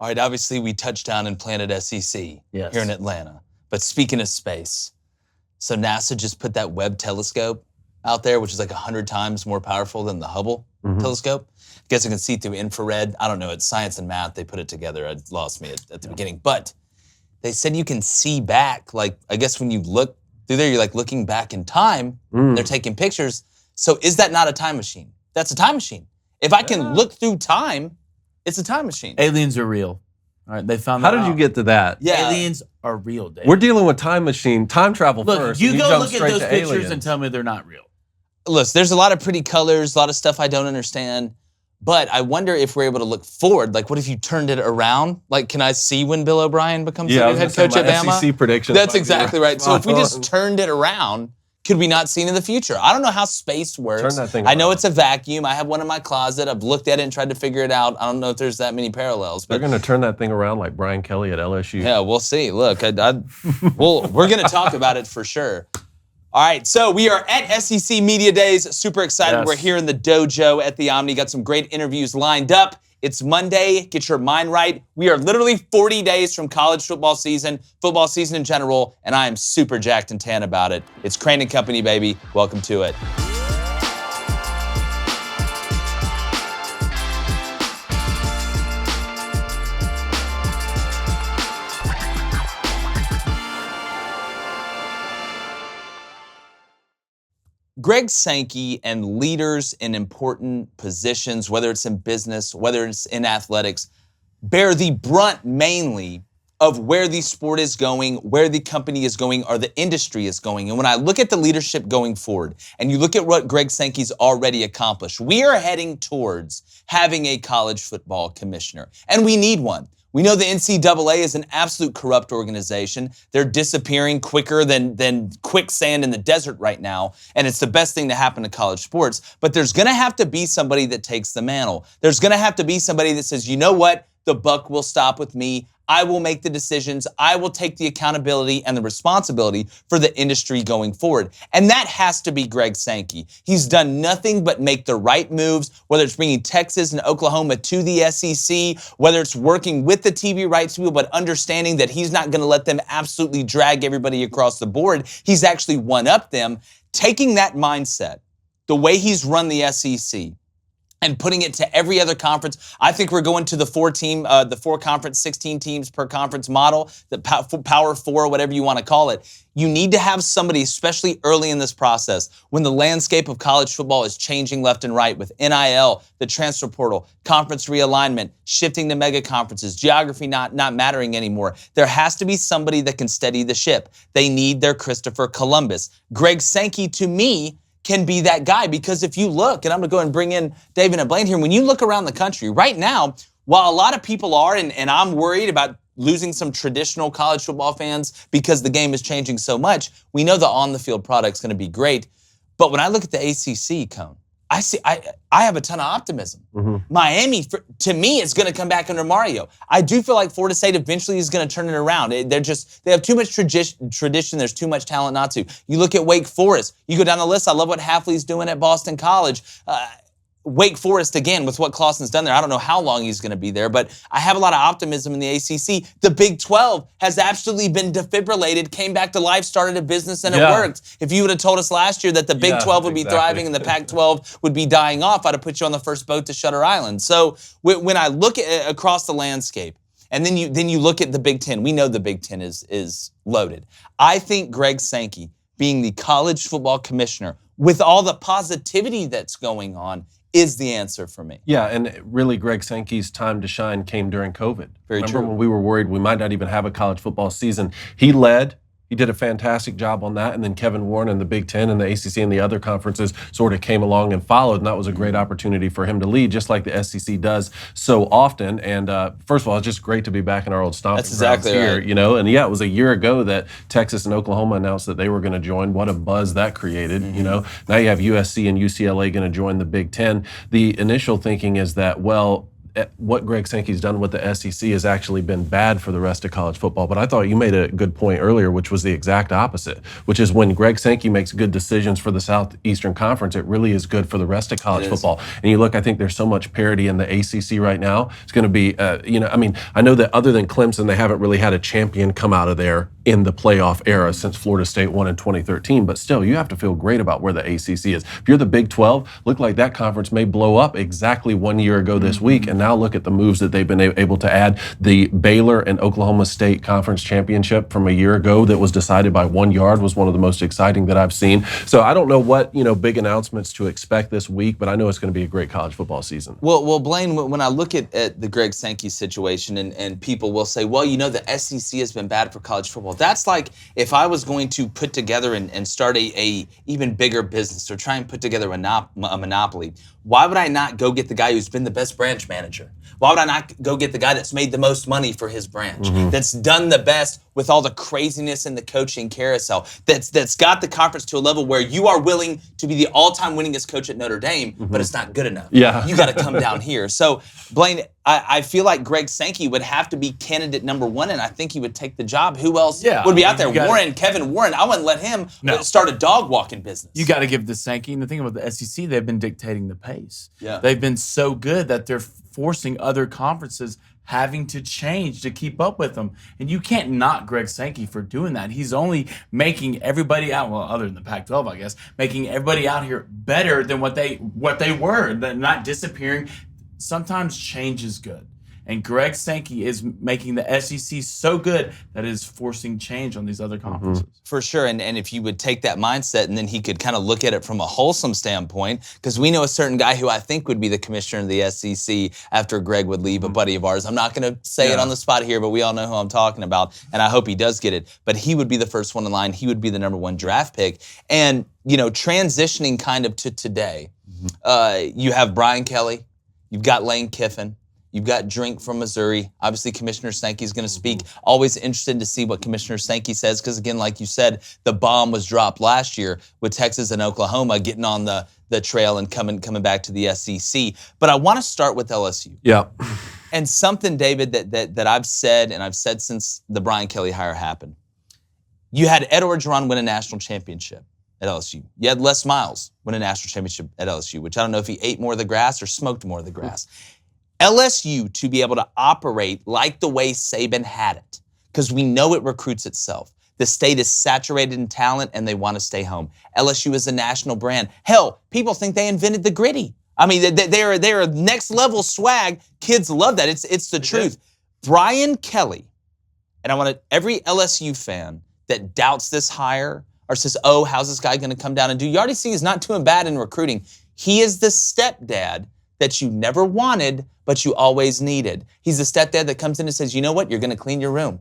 All right, obviously we touched down in Planet SEC here in Atlanta. But speaking of space, so NASA just put that Webb telescope out there, which is like 100 times more powerful than the Hubble telescope. I guess it can see through infrared. I don't know, it's science and math. They put it together. It lost me at the beginning. But they said you can see back, like I guess when you look through there, you're like looking back in time. They're taking pictures. So is that not a time machine? That's a time machine. If I can look through time, it's a time machine. Aliens are real. All right, they found that How did you get to that? Yeah. Aliens are real, Dave. We're dealing with time travel Look, first. you and go jump look at straight those to pictures aliens. and tell me they're not real. Listen, there's a lot of pretty colors, a lot of stuff I don't understand. But I wonder if we're able to look forward. Like, what if you turned it around? Like, can I see when Bill O'Brien becomes the new head coach at Bama? SEC predictions. That's exactly right. So if we just turned it around, could we not see in the future? I don't know how space works. Turn that thing I know around. it's a vacuum. I have one in my closet. I've looked at it and tried to figure it out. I don't know if there's that many parallels. They're But going to turn that thing around like Brian Kelly at LSU. yeah, we'll see. Look, we're going to talk about it for sure. All right, so we are at SEC Media Days. Super excited. Yes. We're here in the dojo at the Omni. Got some great interviews lined up. It's Monday. Get your mind right. We are literally 40 days from college football season in general, and I am super jacked and tan about it. It's Crain and Company, baby. Welcome to it. Greg Sankey and leaders in important positions, whether it's in business, whether it's in athletics, bear the brunt mainly of where the sport is going, where the company is going, or the industry is going. And when I look at the leadership going forward, and you look at what Greg Sankey's already accomplished, we are heading towards having a college football commissioner. And we need one. We know the NCAA is an absolute corrupt organization. They're disappearing quicker than quicksand in the desert right now, and it's the best thing to happen to college sports. But there's going to have to be somebody that takes the mantle. There's going to have to be somebody that says, you know what? The buck will stop with me. I will make the decisions. I will take the accountability and the responsibility for the industry going forward. And that has to be Greg Sankey. He's done nothing but make the right moves, whether it's bringing Texas and Oklahoma to the SEC, whether it's working with the TV rights people, but understanding that he's not going to let them absolutely drag everybody across the board. He's actually one-upped them. Taking that mindset, the way he's run the SEC, and putting it to every other conference. I think we're going to the four conference, 16 teams per conference model, the Power Four, whatever you want to call it. You need to have somebody, especially early in this process, when the landscape of college football is changing left and right with NIL, the transfer portal, conference realignment, shifting to mega conferences, geography not mattering anymore. There has to be somebody that can steady the ship. They need their Christopher Columbus. Greg Sankey, to me, can be that guy, because if you look, and I'm going to go and bring in David and Blaine here, when you look around the country right now, while a lot of people are, and I'm worried about losing some traditional college football fans because the game is changing so much, we know the on-the-field product's going to be great. But when I look at the ACC, Cone, I have a ton of optimism. Miami, to me, is going to come back under Mario. I do feel like Florida State eventually is going to turn it around. They have too much tradition. There's too much talent not to. You look at Wake Forest. You go down the list. I love what Hafley's doing at Boston College. Wake Forest, again, with what Clawson's done there, I don't know how long he's going to be there, but I have a lot of optimism in the ACC. The Big 12 has absolutely been defibrillated, came back to life, started a business, and it worked. If you would have told us last year that the Big 12 would be thriving and the Pac-12 would be dying off, I'd have put you on the first boat to Shutter Island. So when I look at across the landscape, and then you look at the Big 10, we know the Big 10 is loaded. I think Greg Sankey, being the college football commissioner, with all the positivity that's going on, is the answer for me. Yeah, and really Greg Sankey's time to shine came during COVID. Very Remember true. when we were worried we might not even have a college football season? He led. He did a fantastic job on that, and then Kevin Warren and the Big Ten and the ACC and the other conferences sort of came along and followed, and that was a great opportunity for him to lead, just like the SEC does so often. And first of all, it's just great to be back in our old stomping grounds exactly here, right. you know. And yeah, it was a year ago that Texas and Oklahoma announced that they were going to join. What a buzz that created, you know. Now you have USC and UCLA going to join the Big Ten. The initial thinking is that, well, what Greg Sankey's done with the SEC has actually been bad for the rest of college football. But I thought you made a good point earlier, which was the exact opposite, which is when Greg Sankey makes good decisions for the Southeastern Conference, it really is good for the rest of college football. And you look, I think there's so much parity in the ACC right now. It's going to be, I know that other than Clemson, they haven't really had a champion come out of there in the playoff era since Florida State won in 2013. But still, you have to feel great about where the ACC is. If you're the Big 12, look like that conference may blow up exactly 1 year ago this week. And now look at the moves that they've been able to add. The Baylor and Oklahoma State Conference Championship from a year ago that was decided by 1 yard was one of the most exciting that I've seen. So I don't know what, big announcements to expect this week, but I know it's going to be a great college football season. Well, Blaine, when I look at the Greg Sankey situation and people will say, well, the SEC has been bad for college football. That's like if I was going to put together and start a even bigger business or try and put together a monopoly, why would I not go get the guy who's been the best branch manager? Why would I not go get the guy that's made the most money for his branch, that's done the best with all the craziness in the coaching carousel, that's got the conference to a level where you are willing to be the all-time winningest coach at Notre Dame, but it's not good enough. Yeah. You got to come down here. So, Blaine, I feel like Greg Sankey would have to be candidate number one, and I think he would take the job. Who else would be out there? Kevin Warren. I wouldn't let him start a dog walking business. You got to give the Sankey. And the thing about the SEC, they've been dictating the pace. Yeah. They've been so good that they're forcing other conferences having to change to keep up with them. And you can't knock Greg Sankey for doing that. He's only making everybody out, well, other than the Pac-12, I guess, making everybody out here better than what they were. They're not disappearing. Sometimes change is good. And Greg Sankey is making the SEC so good that it is forcing change on these other conferences. For sure. And if you would take that mindset and then he could kind of look at it from a wholesome standpoint, because we know a certain guy who I think would be the commissioner of the SEC after Greg would leave, a buddy of ours. I'm not going to say it on the spot here, but we all know who I'm talking about, and I hope he does get it. But he would be the first one in line. He would be the number one draft pick. And, transitioning kind of to today, you have Brian Kelly, you've got Lane Kiffin, you've got Drink from Missouri. Obviously, Commissioner Sankey is going to speak. Always interested to see what Commissioner Sankey says because, again, like you said, the bomb was dropped last year with Texas and Oklahoma getting on the trail and coming back to the SEC. But I want to start with LSU. Yeah. And something, David, that I've said, and I've said since the Brian Kelly hire happened. You had Ed Orgeron win a national championship at LSU. You had Les Miles win a national championship at LSU, which I don't know if he ate more of the grass or smoked more of the grass. LSU to be able to operate like the way Saban had it, because we know it recruits itself. The state is saturated in talent and they want to stay home. LSU is a national brand. Hell, people think they invented the gritty. I mean, they're next level swag. Kids love that. It's the truth. Brian Kelly, and I want every LSU fan that doubts this hire or says, oh, how's this guy going to come down and do? You already see he's not doing bad in recruiting. He is the stepdad that you never wanted, but you always needed. He's the stepdad that comes in and says, you know what? You're going to clean your room.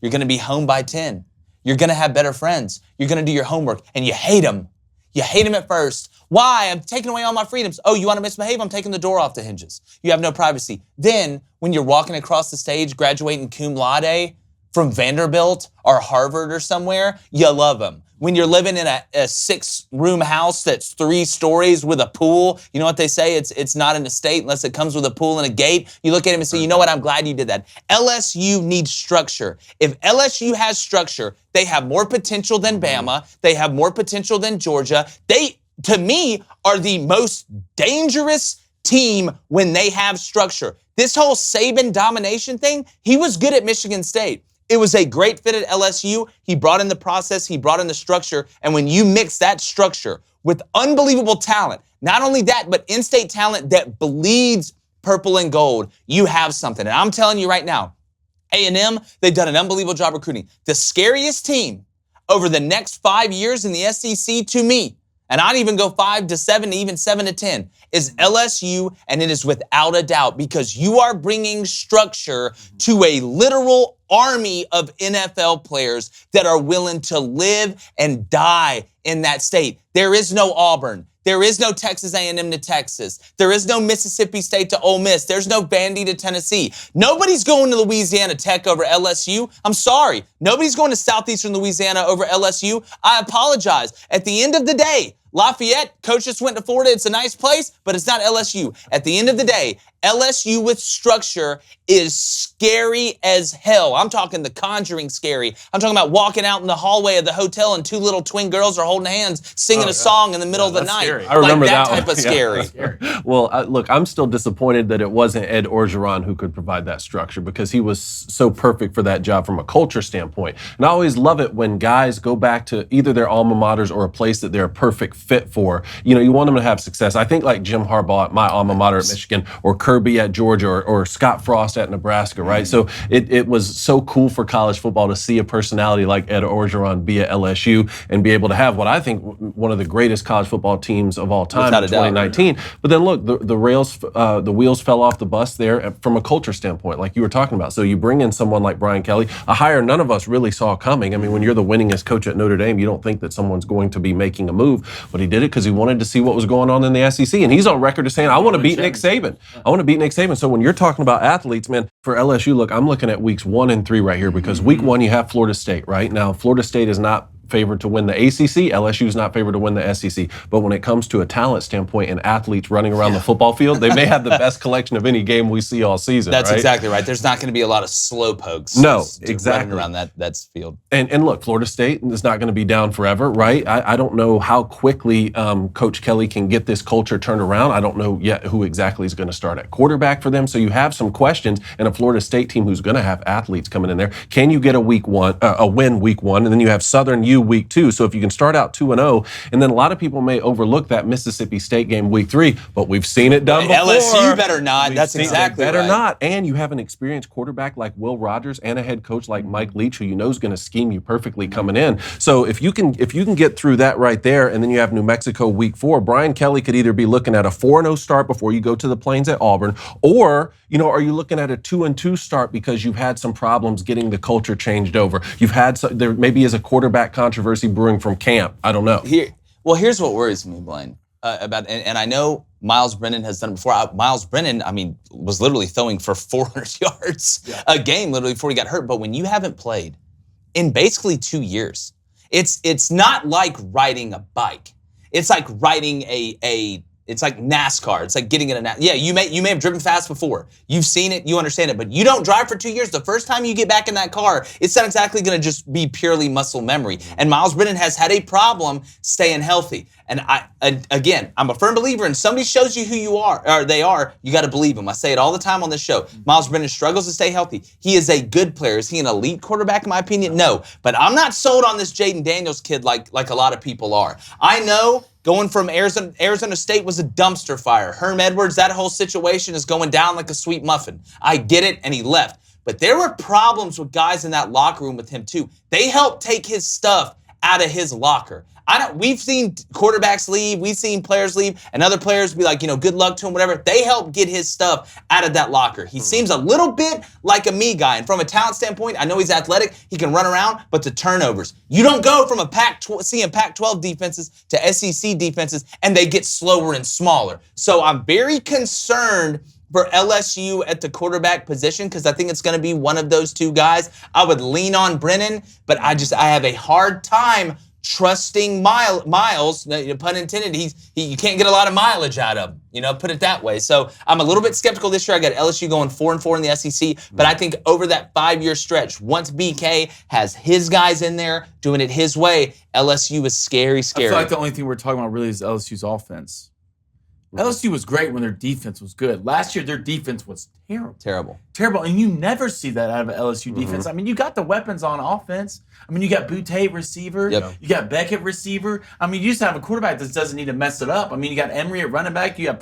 You're going to be home by 10. You're going to have better friends. You're going to do your homework. And you hate him. You hate him at first. Why? I'm taking away all my freedoms. Oh, you want to misbehave? I'm taking the door off the hinges. You have no privacy. Then, when you're walking across the stage, graduating cum laude from Vanderbilt or Harvard or somewhere, you love him. When you're living in a 6-room house that's 3 stories with a pool, you know what they say? It's not an estate unless it comes with a pool and a gate. You look at him and say, you know what? I'm glad you did that. LSU needs structure. If LSU has structure, they have more potential than Bama. They have more potential than Georgia. They, to me, are the most dangerous team when they have structure. This whole Saban domination thing, he was good at Michigan State. It was a great fit at LSU. He brought in the process, he brought in the structure, and when you mix that structure with unbelievable talent, not only that, but in-state talent that bleeds purple and gold, you have something. And I'm telling you right now, A&M, they've done an unbelievable job recruiting. The scariest team over the next 5 years in the SEC to me, and I'd even go 5 to 7, even 7 to 10, is LSU, and it is without a doubt because you are bringing structure to a literal army of NFL players that are willing to live and die in that state. There is no Auburn. There is no Texas A&M to Texas. There is no Mississippi State to Ole Miss. There's no Vandy to Tennessee. Nobody's going to Louisiana Tech over LSU. I'm sorry. Nobody's going to Southeastern Louisiana over LSU. I apologize. At the end of the day, Lafayette, coach just went to Florida. It's a nice place, but it's not LSU. At the end of the day, LSU with structure is scary as hell. I'm talking The Conjuring scary. I'm talking about walking out in the hallway of the hotel and two little twin girls are holding hands singing a song in the middle of the night. Scary. I remember that that type of scary. Well, look, I'm still disappointed that it wasn't Ed Orgeron who could provide that structure because he was so perfect for that job from a culture standpoint. And I always love it when guys go back to either their alma maters or a place that they're a perfect fit for. You want them to have success. I think like Jim Harbaugh at my alma mater at Michigan, or Kirby at Georgia, or Scott Frost at Nebraska, right? So it was so cool for college football to see a personality like Ed Orgeron be at LSU and be able to have what I think one of the greatest college football teams of all time in 2019. But then look, the wheels fell off the bus there from a culture standpoint, like you were talking about. So you bring in someone like Brian Kelly, a hire none of us really saw coming. I mean, when you're the winningest coach at Notre Dame, you don't think that someone's going to be making a move, but he did it because he wanted to see what was going on in the SEC. And he's on record as saying, I want to beat Nick Saban. I want to beat Nick Saban. So when you're talking about athletes, man, for LSU, look, I'm looking at weeks 1 and 3 right here because week 1 you have Florida State, right? Now, Florida State is not favored to win the ACC. LSU is not favored to win the SEC. But when it comes to a talent standpoint and athletes running around the football field, they may have the best collection of any game we see all season. That's right? exactly right. There's not going to be a lot of slow pokes. No, exactly. Running around that field. And look, Florida State is not going to be down forever, right? I don't know how quickly Coach Kelly can get this culture turned around. I don't know yet who exactly is going to start at quarterback for them. So you have some questions, and a Florida State team who's going to have athletes coming in there. Can you get a win week 1, and then you have Southern U week 2? So if you can start out 2-0, and then a lot of people may overlook that Mississippi State game week 3, but we've seen it done before. LSU better not. That's exactly better right. not. And you have an experienced quarterback like Will Rogers and a head coach like Mike Leach, who you know is going to scheme you perfectly coming in. So if you can get through that right there, and then you have New Mexico week 4, Brian Kelly could either be looking at a 4-0 start before you go to the Plains at Auburn, or are you looking at a 2-2 start because you've had some problems getting the culture changed over? You've had there maybe is a quarterback controversy brewing from camp. I don't know. Here's what worries me, Blaine, and I know Miles Brennan has done it before. Miles Brennan, was literally throwing for 400 yards a game literally before he got hurt. But when you haven't played in basically 2 years, it's not like riding a bike. It's like riding it's like NASCAR. It's like getting in a you may have driven fast before. You've seen it, you understand it, but you don't drive for 2 years. The first time you get back in that car, it's not exactly going to just be purely muscle memory. And Miles Brennan has had a problem staying healthy. And I'm a firm believer, and somebody shows you who you are, or they are, you got to believe them. I say it all the time on this show. Miles Brennan struggles to stay healthy. He is a good player. Is he an elite quarterback, in my opinion? No. But I'm not sold on this Jaden Daniels kid like a lot of people are. I know going from Arizona State was a dumpster fire. Herm Edwards, that whole situation is going down like a sweet muffin. I get it, and he left. But there were problems with guys in that locker room with him too. They helped take his stuff out of his locker. We've seen quarterbacks leave, we've seen players leave, and other players be like, good luck to him, whatever. They help get his stuff out of that locker. He seems a little bit like a me guy. And from a talent standpoint, I know he's athletic, he can run around, but the turnovers. You don't go from seeing Pac-12 defenses to SEC defenses, and they get slower and smaller. So I'm very concerned for LSU at the quarterback position because I think it's going to be one of those two guys. I would lean on Brennan, but I have a hard time trusting Miles, pun intended. You can't get a lot of mileage out of him, put it that way. So I'm a little bit skeptical this year. I got LSU going 4-4 in the SEC, but I think over that 5-year stretch, once BK has his guys in there doing it his way, LSU is scary. I feel like the only thing we're talking about really is LSU's offense. LSU was great when their defense was good. Last year, their defense was terrible. Terrible. And you never see that out of an LSU defense. You got the weapons on offense. You got Boutte receiver. Yep. You got Beckett receiver. You used to have a quarterback that doesn't need to mess it up. You got Emery at running back. You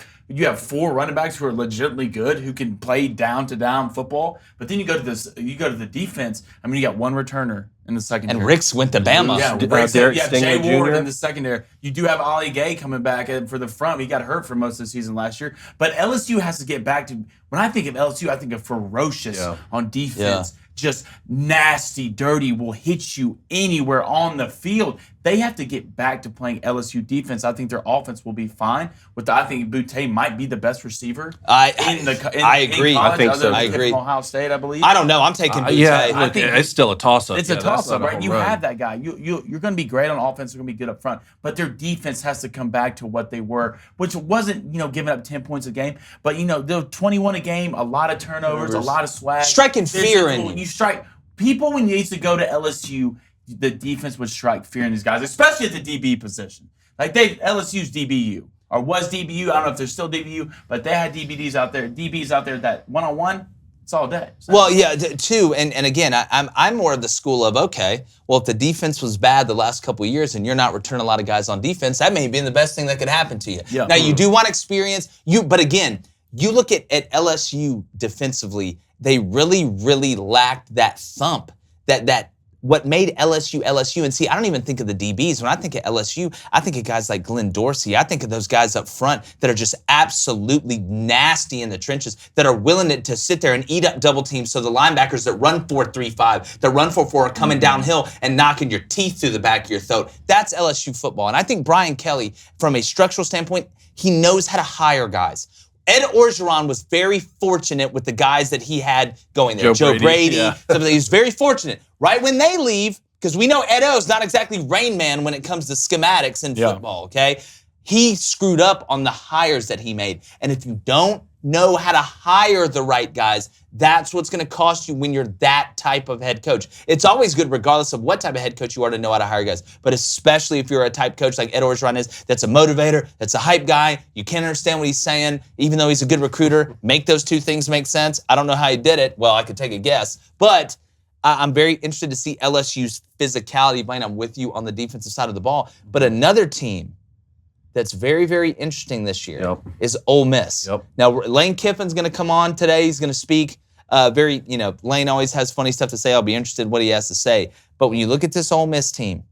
have 4 running backs who are legitimately good, who can play down-to-down football. But then you go to the defense. you got 1 returner in the secondary. And Ricks went to Bama. Yeah, you have Jay Ward in the secondary. You do have Ollie Gay coming back for the front. He got hurt for most of the season last year. But LSU has to get back to When I think of LSU, I think of ferocious on defense. Yeah. Just nasty, dirty, will hit you anywhere on the field. They have to get back to playing LSU defense. I think their offense will be fine. I think Boutte might be the best receiver. I In agree. college, I think so. other than I agree. Kiffin, Ohio State, I believe. I don't know. I'm taking Boutte. I think it's still a toss-up. It's a toss-up, right? You run. have that guy. You're going to be great on offense. You're going to be good up front. But their defense has to come back to what they were, which wasn't, giving up 10 points a game. But, they're 21 a game, a lot of turnovers, a lot of swag. Striking fear in you. You strike people when you used to go to LSU. The defense would strike fear in these guys, especially at the DB position. Like LSU's DBU or was DBU. I don't know if they're still DBU, but they had DBs out there that one-on-one. It's all day. So. Well, yeah, too, and again, I'm more of the school of, okay, well, if the defense was bad the last couple of years and you're not returning a lot of guys on defense, that may have been the best thing that could happen to you. Yeah. Now, you do want experience, but again, you look at LSU defensively, they really, really lacked that thump, that what made LSU. And see, I don't even think of the DBs. When I think of LSU, I think of guys like Glenn Dorsey. I think of those guys up front that are just absolutely nasty in the trenches, that are willing to sit there and eat up double teams so the linebackers that run 4-3-5, that run 4-4 are coming downhill and knocking your teeth through the back of your throat. That's LSU football. And I think Brian Kelly, from a structural standpoint, he knows how to hire guys. Ed Orgeron was very fortunate with the guys that he had going there. Joe Brady. Yeah. He was very fortunate. Right when they leave, because we know Ed O's not exactly Rain Man when it comes to schematics in football, okay? He screwed up on the hires that he made. And if you don't know how to hire the right guys, that's what's going to cost you when you're that type of head coach. It's always good, regardless of what type of head coach you are, to know how to hire guys. But especially if you're a type coach like Ed Orgeron is, that's a motivator, that's a hype guy, you can't understand what he's saying, even though he's a good recruiter, make those two things make sense. I don't know how he did it. Well, I could take a guess. But I'm very interested to see LSU's physicality. Blaine, I'm with you on the defensive side of the ball. But another team that's very, very interesting this year is Ole Miss. Now, Lane Kiffin's going to come on today. He's going to speak. Lane always has funny stuff to say. I'll be interested in what he has to say. But when you look at this Ole Miss team,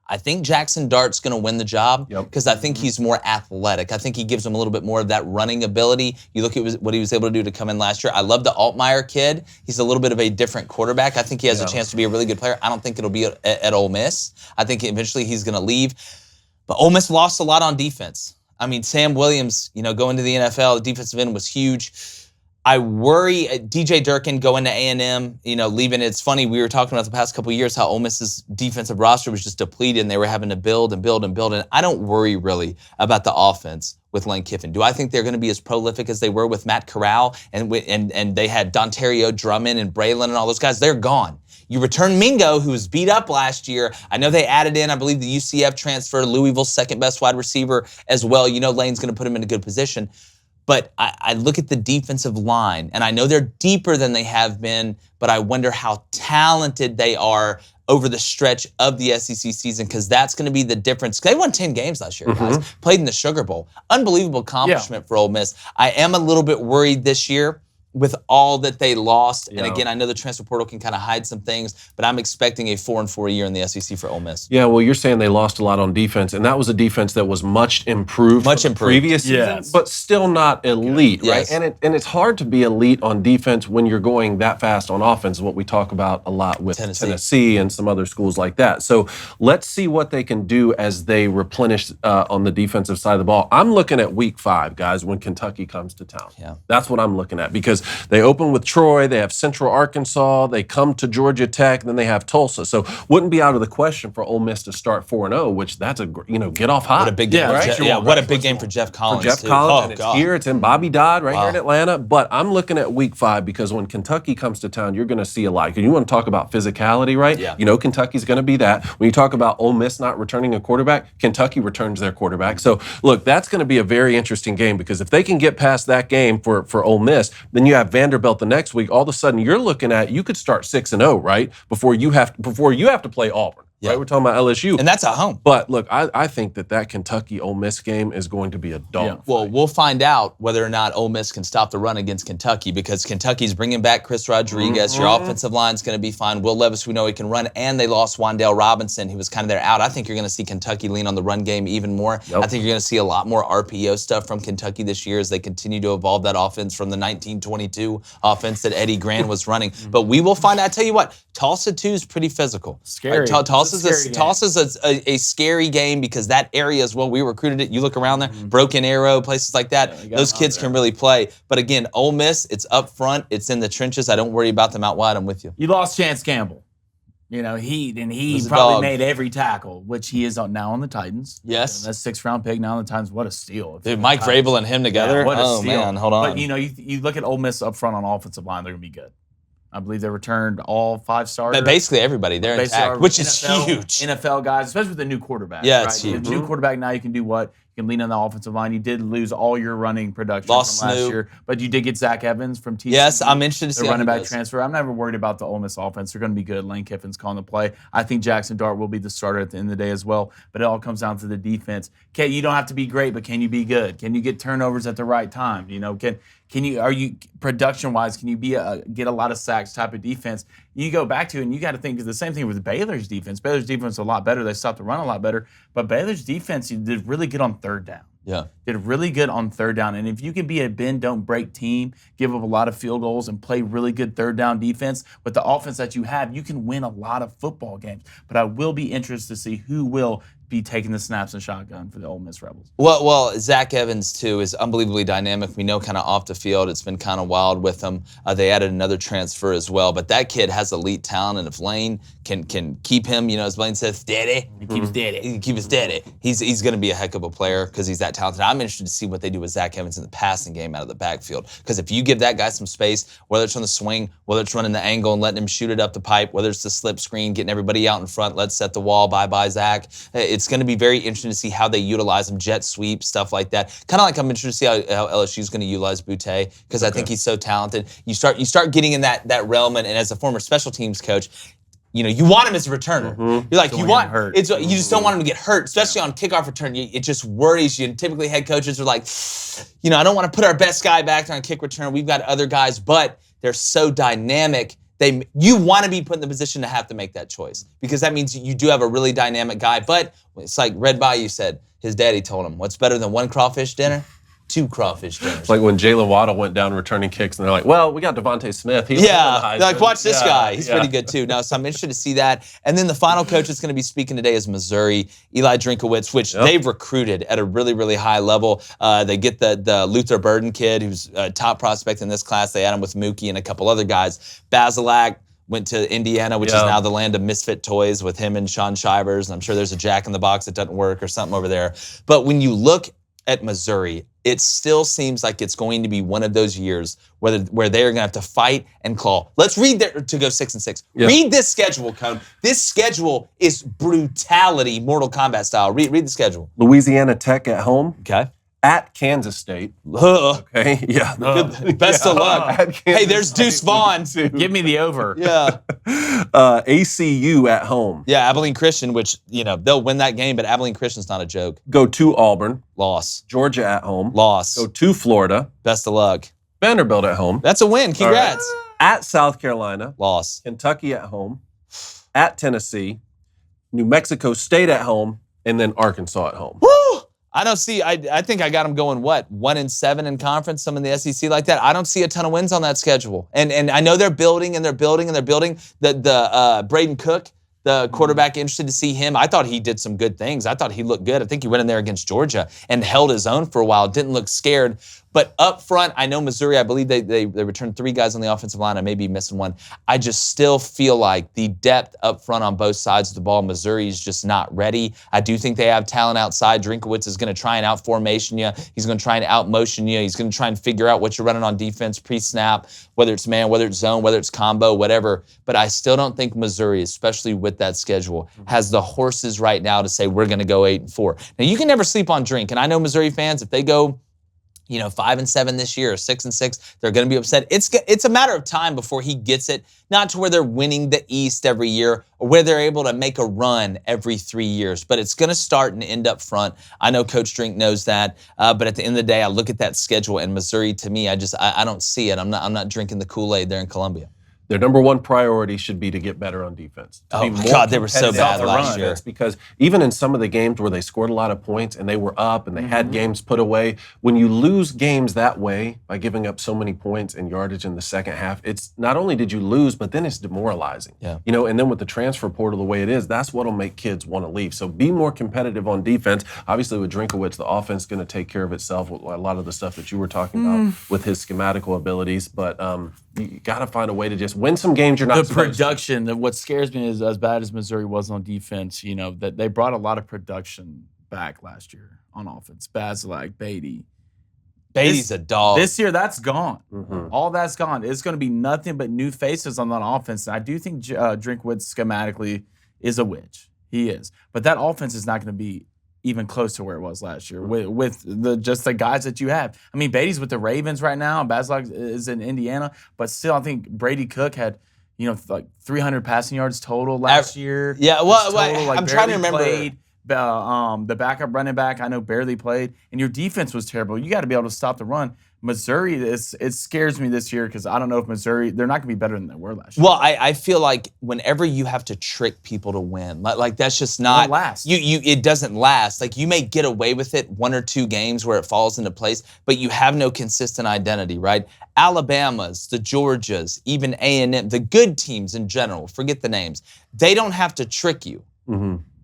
I think Jackson Dart's going to win the job because I think he's more athletic. I think he gives him a little bit more of that running ability. You look at what he was able to do to come in last year. I love the Altmaier kid. He's a little bit of a different quarterback. I think he has a chance to be a really good player. I don't think it'll be at Ole Miss. I think eventually he's going to leave. But Ole Miss lost a lot on defense. I mean, Sam Williams, going to the NFL, the defensive end was huge. I worry DJ Durkin going to A&M, leaving. It's funny, we were talking about the past couple of years how Ole Miss's defensive roster was just depleted and they were having to build and build and build. And I don't worry really about the offense with Lane Kiffin. Do I think they're going to be as prolific as they were with Matt Corral and they had Dontario Drummond and Braylon and all those guys? They're gone. You return Mingo, who was beat up last year. I know they added in, I believe, the UCF transfer, Louisville's second best wide receiver as well. Lane's going to put him in a good position. But I look at the defensive line, and I know they're deeper than they have been, but I wonder how talented they are over the stretch of the SEC season, because that's going to be the difference. They won 10 games last year, guys. Played in the Sugar Bowl. Unbelievable accomplishment for Ole Miss. I am a little bit worried this year with all that they lost. And again, I know the transfer portal can kind of hide some things, but I'm expecting a 4-4 year in the SEC for Ole Miss. Yeah, well, you're saying they lost a lot on defense, and that was a defense that was much improved from the previous season, but still not elite, right? And it's hard to be elite on defense when you're going that fast on offense, what we talk about a lot with Tennessee and some other schools like that. So let's see what they can do as they replenish on the defensive side of the ball. I'm looking at week 5, guys, when Kentucky comes to town. That's what I'm looking at, because they open with Troy, they have Central Arkansas, they come to Georgia Tech, then they have Tulsa. So wouldn't be out of the question for Ole Miss to start 4-0, which that's get off hot. What a big game! What a big game for Jeff Collins. For Jeff Collins, and it's here. It's in Bobby Dodd right here in Atlanta. But I'm looking at week 5 because when Kentucky comes to town, you're going to see a lot. You want to talk about physicality, right? Kentucky's going to be that. When you talk about Ole Miss not returning a quarterback, Kentucky returns their quarterback. So look, that's going to be a very interesting game, because if they can get past that game for Ole Miss, then you have Vanderbilt the next week. All of a sudden, you're looking at, you could start 6-0, right? Before you have to play Auburn. Yeah. Right? We're talking about LSU. And that's at home. But look, I think that Kentucky-Ole Miss game is going to be a dog. Well, we'll find out whether or not Ole Miss can stop the run against Kentucky, because Kentucky's bringing back Chris Rodriguez. Your offensive line's going to be fine. Will Levis, we know he can run, and they lost Wan'Dale Robinson, who was kind of their out. I think you're going to see Kentucky lean on the run game even more. Yep. I think you're going to see a lot more RPO stuff from Kentucky this year as they continue to evolve that offense from the 1922 offense that Eddie Gran was running. But we will find out. I tell you what, Tulsa 2 is pretty physical. Scary. Tulsa's a scary game because that area is, well, we recruited it. You look around there, Broken Arrow, places like that. Those kids can really play. But again, Ole Miss, it's up front. It's in the trenches. I don't worry about them out wide. I'm with you. You lost Chance Campbell. You know, he was a probably dog. made every tackle, which he is now on the Titans. Yes. That's 6th-round pick now on the Titans. What a steal. Dude, Mike Vrabel and him together. Yeah, what a oh, steal. man, hold on. But, you know, you look at Ole Miss up front on offensive line, they're going to be good. I believe they returned all 5 starters. But basically everybody, they're intact, which is huge. NFL guys, especially with the new quarterback. Yeah, right? it's huge. With the new quarterback, now you can do what? You can lean on the offensive line. You did lose all your running production Lost from last Snoop. year, but you did get Zach Evans from TCU. Yes, I'm interested to see the how running he back does. transfer. I'm never worried about the Ole Miss offense. They're going to be good. Lane Kiffin's calling the play. I think Jackson Dart will be the starter at the end of the day as well, but it all comes down to the defense. Okay, you don't have to be great, but can you be good? Can you get turnovers at the right time? You know, are you production-wise, can you get a lot of sacks type of defense? You go back to it, and you got to think of the same thing with Baylor's defense. Baylor's defense is a lot better. They stopped the run a lot better, but Baylor's defense did really good on third down. Yeah. Did really good on third down. And if you can be a bend, don't break team, give up a lot of field goals, and play really good third down defense with the offense that you have, you can win a lot of football games. But I will be interested to see who will be taking the snaps and shotgun for the Ole Miss Rebels. Well, Zach Evans, too, is unbelievably dynamic. We know kind of off the field, it's been kind of wild with him. They added another transfer as well. But that kid has elite talent, and if Lane can keep him, you know, as Blaine says, steady. He keeps steady. He keeps it steady. He's going to be a heck of a player because he's that talented. I'm interested to see what they do with Zach Evans in the passing game out of the backfield. Because if you give that guy some space, whether it's on the swing, whether it's running the angle and letting him shoot it up the pipe, whether it's the slip screen, getting everybody out in front, let's set the wall, bye-bye, Zach. It's going to be very interesting to see how they utilize him, jet sweep, stuff like that. Kind of like I'm interested to see how LSU is going to utilize Boutte, because I think he's so talented. You start getting in that realm, and as a former special teams coach, you know, you want him as a returner. You're like, you just don't want him to get hurt, especially on kickoff return. It just worries you. And typically head coaches are like, you know, I don't want to put our best guy back on kick return. We've got other guys, but they're so dynamic. You want to be put in the position to have to make that choice, because that means you do have a really dynamic guy. But it's like Red Bayou said, his daddy told him, what's better than 1 crawfish dinner? 2 crawfish dinners. It's like when Jalen Waddle went down returning kicks, and they're like, well, we got Devontae Smith. They're like, watch this guy. He's pretty good too. So I'm interested to see that. And then the final coach that's going to be speaking today is Missouri, Eli Drinkwitz, which they've recruited at a really, really high level. They get the Luther Burden kid, who's a top prospect in this class. They add him with Mookie and a couple other guys. Basilak went to Indiana, which is now the land of misfit toys with him and Sean Shivers. And I'm sure there's a Jack in the Box that doesn't work or something over there. But when you look at Missouri, it still seems like it's going to be one of those years where they're going to have to fight and claw. Let's read to go 6-6. Yeah. Read this schedule, Cone. This schedule is brutality, Mortal Kombat style. Read the schedule. Louisiana Tech at home. Okay. At Kansas State. Okay. Yeah. Best of luck. Hey, there's Deuce Vaughn. Give me the over. Yeah. ACU at home. Yeah, Abilene Christian, which, you know, they'll win that game, but Abilene Christian's not a joke. Go to Auburn. Loss. Georgia at home. Loss. Go to Florida. Best of luck. Vanderbilt at home. That's a win. Congrats. At South Carolina. Loss. Kentucky at home. At Tennessee. New Mexico State at home. And then Arkansas at home. Woo! I don't see, I think I got them going, 1-7 in conference, some in the SEC like that. I don't see a ton of wins on that schedule. And I know they're building and they're building and they're building. The Braden Cook, the quarterback, interested to see him. I thought he did some good things. I thought he looked good. I think he went in there against Georgia and held his own for a while. Didn't look scared. But up front, I know Missouri, I believe they returned 3 guys on the offensive line. I may be missing one. I just still feel like the depth up front on both sides of the ball, Missouri is just not ready. I do think they have talent outside. Drinkwitz is going to try and out-formation you. He's going to try and out-motion you. He's going to try and figure out what you're running on defense pre-snap, whether it's man, whether it's zone, whether it's combo, whatever. But I still don't think Missouri, especially with that schedule, has the horses right now to say we're going to go 8-4. Now, you can never sleep on Drink. And I know Missouri fans, if they go 5-7 this year or 6-6, they're going to be upset. It's a matter of time before he gets it, not to where they're winning the East every year or where they're able to make a run every 3 years, but it's going to start and end up front. I know Coach Drink knows that, but at the end of the day, I look at that schedule and Missouri, to me, I don't see it. I'm not drinking the Kool-Aid there in Columbia. Their number one priority should be to get better on defense. Oh my God, they were so bad last year. Because even in some of the games where they scored a lot of points and they were up and they had games put away, when you lose games that way by giving up so many points and yardage in the second half, it's not only did you lose, but then it's demoralizing. Yeah. And then with the transfer portal the way it is, that's what'll make kids want to leave. So be more competitive on defense. Obviously with Drinkwitz, the offense is going to take care of itself with a lot of the stuff that you were talking about with his schematical abilities, but you got to find a way to just win some games you're not supposed to. The production, what scares me is as bad as Missouri was on defense, that they brought a lot of production back last year on offense. Bazelak, Beatty. Beatty's a dog. This year, that's gone. All that's gone. It's going to be nothing but new faces on that offense. And I do think Drinkwitz schematically is a witch. He is. But that offense is not going to be even close to where it was last year with the guys that you have. I mean, Beatty's with the Ravens right now. Bazelak is in Indiana. But still, I think Brady Cook had, like 300 passing yards total last year. Yeah, well, I'm trying to remember. Played. The backup running back, I know, barely played. And your defense was terrible. You got to be able to stop the run. Missouri, it scares me this year because I don't know if Missouri, they're not going to be better than they were last year. Well, I feel like whenever you have to trick people to win, like that's just not. It won't last. It doesn't last. Like you may get away with it 1 or 2 games where it falls into place, but you have no consistent identity, right? Alabama's, the Georgias, even A&M, the good teams in general, forget the names, they don't have to trick you.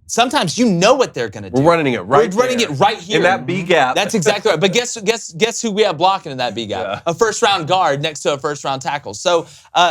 Sometimes you know what they're going to do. We're running it right We're running it right here. in that B gap. That's exactly right. But guess who we have blocking in that B gap? Yeah. A first-round guard next to a first-round tackle. So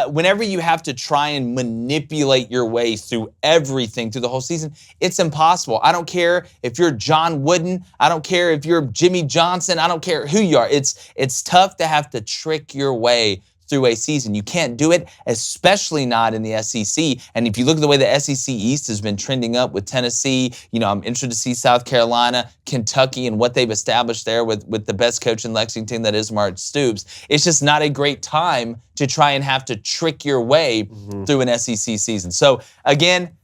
whenever you have to try and manipulate your way through everything through the whole season, it's impossible. I don't care if you're John Wooden. I don't care if you're Jimmy Johnson. I don't care who you are. It's tough to have to trick your way through a season. You can't do it, especially not in the SEC. And if you look at the way the SEC East has been trending up with Tennessee, I'm interested to see South Carolina, Kentucky, and what they've established there with the best coach in Lexington, that is Mark Stoops. It's just not a great time to try and have to trick your way through an SEC season. So again,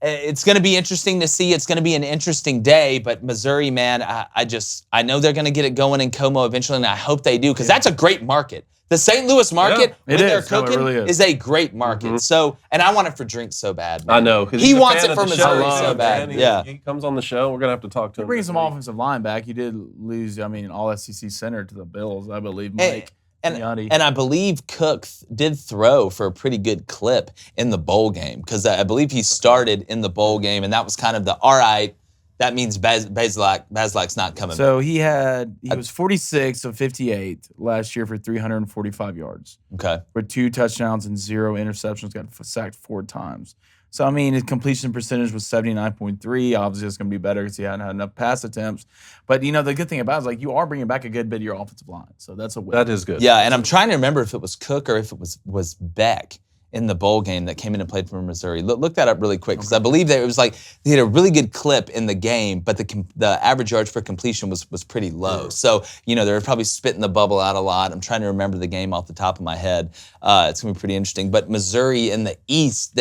it's going to be interesting to see. It's going to be an interesting day, but Missouri, man, I know they're going to get it going in Como eventually, and I hope they do, because that's a great market. The St. Louis market, when they're cooking, is a great market. So, and I want it for Drinks so bad, man. I know. He wants it for Missouri so bad. He comes on the show. We're going to have to talk to him. Bring some offensive line back. You did lose, all SEC center to the Bills, I believe, Mike. And I believe Cook did throw for a pretty good clip in the bowl game, because I believe he started in the bowl game, and that was kind of the, all right, that means Bazelak's not coming back. So he was 46 of 58 last year for 345 yards. Okay. With 2 touchdowns and 0 interceptions, got sacked 4 times. So, his completion percentage was 79.3. Obviously, it's going to be better because he hadn't had enough pass attempts. But, the good thing about it is, you are bringing back a good bit of your offensive line. So, that's a win. That is good. Yeah, and I'm trying to remember if it was Cook or if it was Beck in the bowl game that came in and played for Missouri. Look that up really quick, because I believe that it was like they had a really good clip in the game, but the average yards per completion was pretty low. So, they were probably spitting the bubble out a lot. I'm trying to remember the game off the top of my head. It's going to be pretty interesting. But Missouri in the East,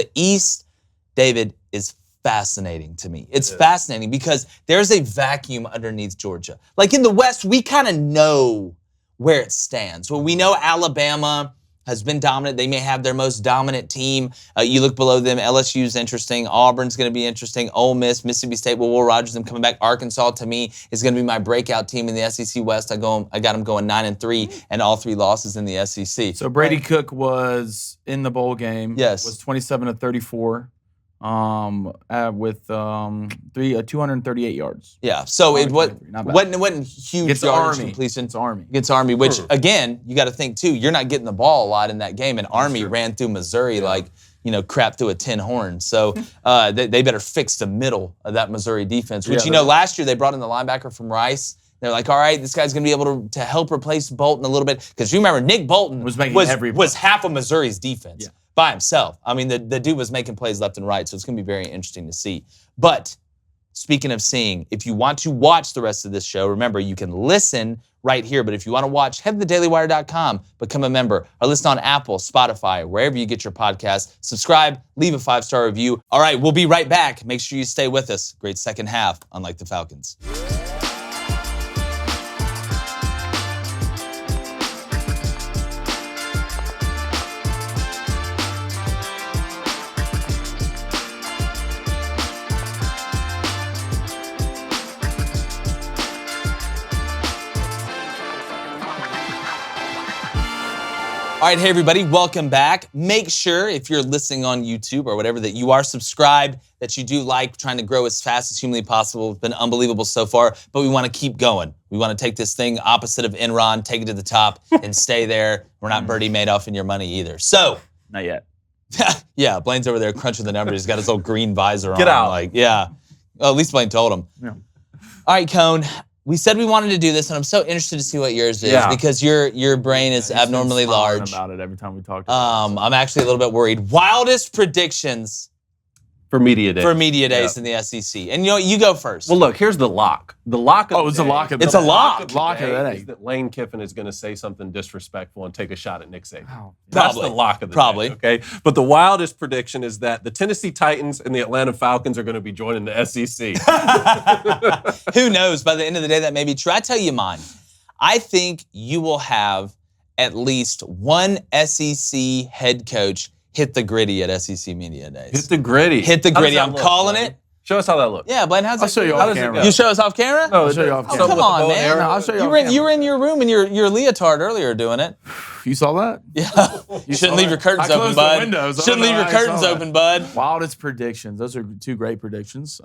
David, is fascinating to me. It's fascinating because there's a vacuum underneath Georgia. Like in the West, we kind of know where it stands. Well, we know Alabama has been dominant. They may have their most dominant team. You look below them, LSU's interesting. Auburn's going to be interesting. Ole Miss, Mississippi State, Will Rogers, them coming back. Arkansas, to me, is going to be my breakout team in the SEC West. I got them going 9-3, and all 3 losses in the SEC. So Brady Cook was in the bowl game. Yes. Was 27 of 34. With 238 yards. Yeah, so it wasn't huge yardage completion. It's Army. Against Army, which, again, you got to think, too, you're not getting the ball a lot in that game, and Army ran through Missouri like, crap through a tin horn. So they better fix the middle of that Missouri defense, which, last year they brought in the linebacker from Rice. They're like, all right, this guy's going to be able to help replace Bolton a little bit. Because you remember, Nick Bolton was half of Missouri's defense. Yeah. By himself. The dude was making plays left and right, so it's going to be very interesting to see. But speaking of seeing, if you want to watch the rest of this show, remember, you can listen right here. But if you want to watch, head to thedailywire.com, become a member, or listen on Apple, Spotify, wherever you get your podcasts. Subscribe, leave a 5-star review. All right, we'll be right back. Make sure you stay with us. Great second half, unlike the Falcons. All right, hey everybody, welcome back. Make sure if you're listening on YouTube or whatever that you are subscribed, that you do like trying to grow as fast as humanly possible. It's been unbelievable so far, but we want to keep going. We want to take this thing opposite of Enron, take it to the top and stay there. We're not Bernie Madoff in your money either. So. Not yet. Yeah, Blaine's over there crunching the numbers. He's got his little green visor on. Get out. Like, yeah. Well, at least Blaine told him. Yeah. All right, Cone. We said we wanted to do this, and I'm so interested to see what yours is because your brain is abnormally large. About it every time we talk about it. I'm actually a little bit worried. Wildest predictions For media days. for media days in the SEC. And you go first. Well, look, here's the lock. The lock of it's the a day- lock of It's the a lock. of the Lock day of that is day. that Lane Kiffin is going to say something disrespectful and take a shot at Nick Saban. Wow. That's Probably. the lock of the Probably. day, okay? But the wildest prediction is that the Tennessee Titans and the Atlanta Falcons are going to be joining the SEC. Who knows? By the end of the day, that may be true. I tell you mine. I think you will have at least one SEC head coach hit the gritty at SEC Media Days. Hit the gritty. Hit the How does gritty. that I'm look, calling Blaine? it. Show us how that looks. Yeah, Blaine, how's I'll it show you go? How off does it camera. go? You show us off camera? No, I'll show you off so camera. Come with the on, bow and man. arrow? No, I'll show you You off were, camera. you were in your room in your leotard earlier doing it. You saw that? Yeah. You shouldn't leave your curtains I open, closed the bud. windows. I Shouldn't don't leave know your how you curtains saw that. open, bud. Wildest predictions. Those are two great predictions.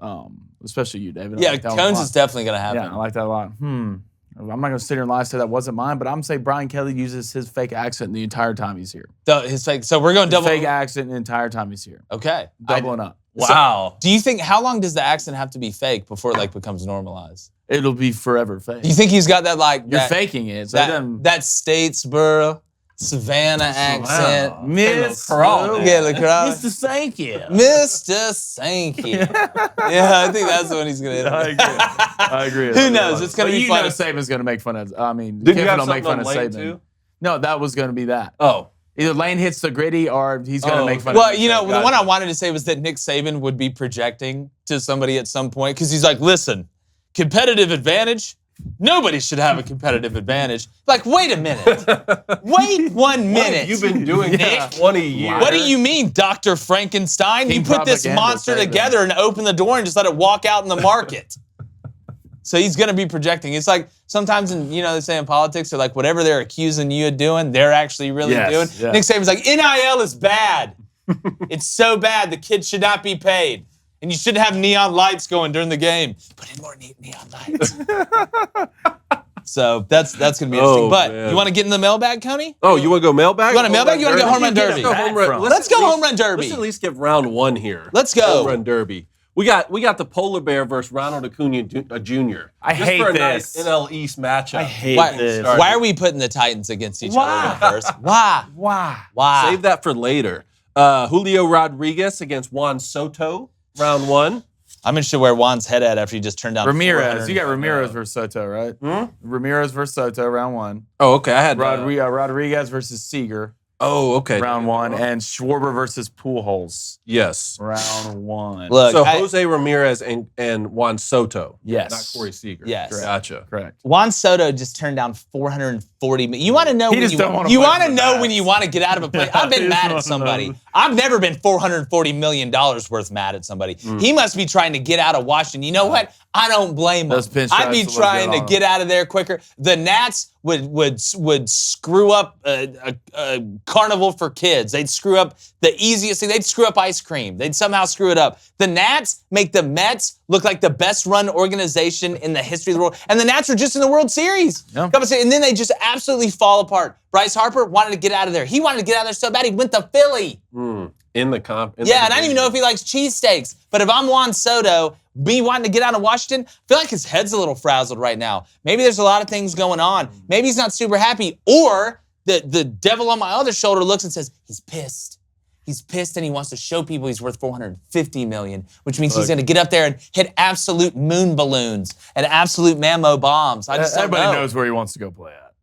Especially you, David. I Yeah, like that one a Cones lot. is definitely going to happen. Yeah, I like that a lot. I'm not going to sit here and lie and say that wasn't mine, but I'm going to say Brian Kelly uses his fake accent the entire time he's here. His fake. So we're going His double. fake accent the entire time he's here. Okay. Doubling up. Wow. Do you think, how long does the accent have to be fake before it becomes normalized? It'll be forever fake. Do you think he's got that like You're that, faking it. So it doesn't- that Statesboro, Savannah accent? Miss Crawl. Yeah, LaCroix. Mr. Sankey. Mr. Sankey. Yeah, I think that's the one he's going to hit. I agree. Who knows? It's going to But be you fun. know Saban's going to make fun of. I mean, Did you Kiffin have will make something fun on of Lane, Saban. too? No, that was going to be that. Oh. Either Lane hits the gritty or he's going to Oh, make fun okay. of Well, Nick you know, Saban. the one I wanted to say was that Nick Saban would be projecting to somebody at some point because he's like, listen, competitive advantage? Nobody should have a competitive advantage. Like, wait a minute. Wait 1 minute. You've been doing this 20 years. What do you mean, Dr. Frankenstein? King You put this propaganda, monster Saban. together and open the door and just let it walk out in the market. So he's going to be projecting. It's like sometimes they say in politics, they're like, whatever they're accusing you of doing, they're actually really Yes, doing. yeah. Nick Saban's like, NIL is bad. It's so bad, the kids should not be paid. And you shouldn't have neon lights going during the game. Put in more neon lights. So that's going to be interesting. Oh, But man. you want to get in the mailbag, Coney? Oh, you want to go mailbag? You want a mailbag? You want to go home run derby? Let's go home run. Let's go home run derby. Let's at least give round one here. Let's go. Home run derby. We got the polar bear versus Ronald Acuna Jr. I Just hate for a this. nice NL East matchup. I hate Why, this. why are we putting the Titans against each other first? Why? Why? Why? Save that for later. Julio Rodriguez against Juan Soto, round one. I'm interested where Juan's head at after he just turned down Ramirez. You got 400. Ramirez versus Soto, right? Ramirez versus Soto, round one. Oh, okay. I had Rodriguez verers Seager, Oh, okay. round one. And Schwarber versus Pujols, Yes. round one. Look, So Jose Ramirez and Juan Soto. Yes. Not Corey Seager. Yes. Gotcha. Correct. Juan Soto just turned down 440 million. You want to know He when just don't wanna you play want for to the know Mets. when you want to get out of a play. I've been He mad just at wanna somebody. know. I've never been $440 million worth mad at somebody. He must be trying to get out of Washington. You know what? I don't blame him. Those pinstripes I'd be will look trying good to on get out of there quicker. The Nats would screw up a carnival for kids. They'd screw up the easiest thing. They'd screw up ice cream. They'd somehow screw it up. The Nats make the Mets look like the best run organization in the history of the world. And the Nats are just in the World Series. Yeah. And then they just absolutely fall apart. Bryce Harper wanted to get out of there. He wanted to get out of there so bad he went to Philly. In the comp. Yeah, and I don't even know if he likes cheesesteaks. But if I'm Juan Soto, me wanting to get out of Washington, I feel like his head's a little frazzled right now. Maybe there's a lot of things going on. Maybe he's not super happy. Or the devil on my other shoulder looks and says, he's pissed. He's pissed and he wants to show people he's worth $450 million, which means he's going to get up there and hit absolute moon balloons and absolute mammo bombs. I just don't Everybody know. knows where he wants to go play at.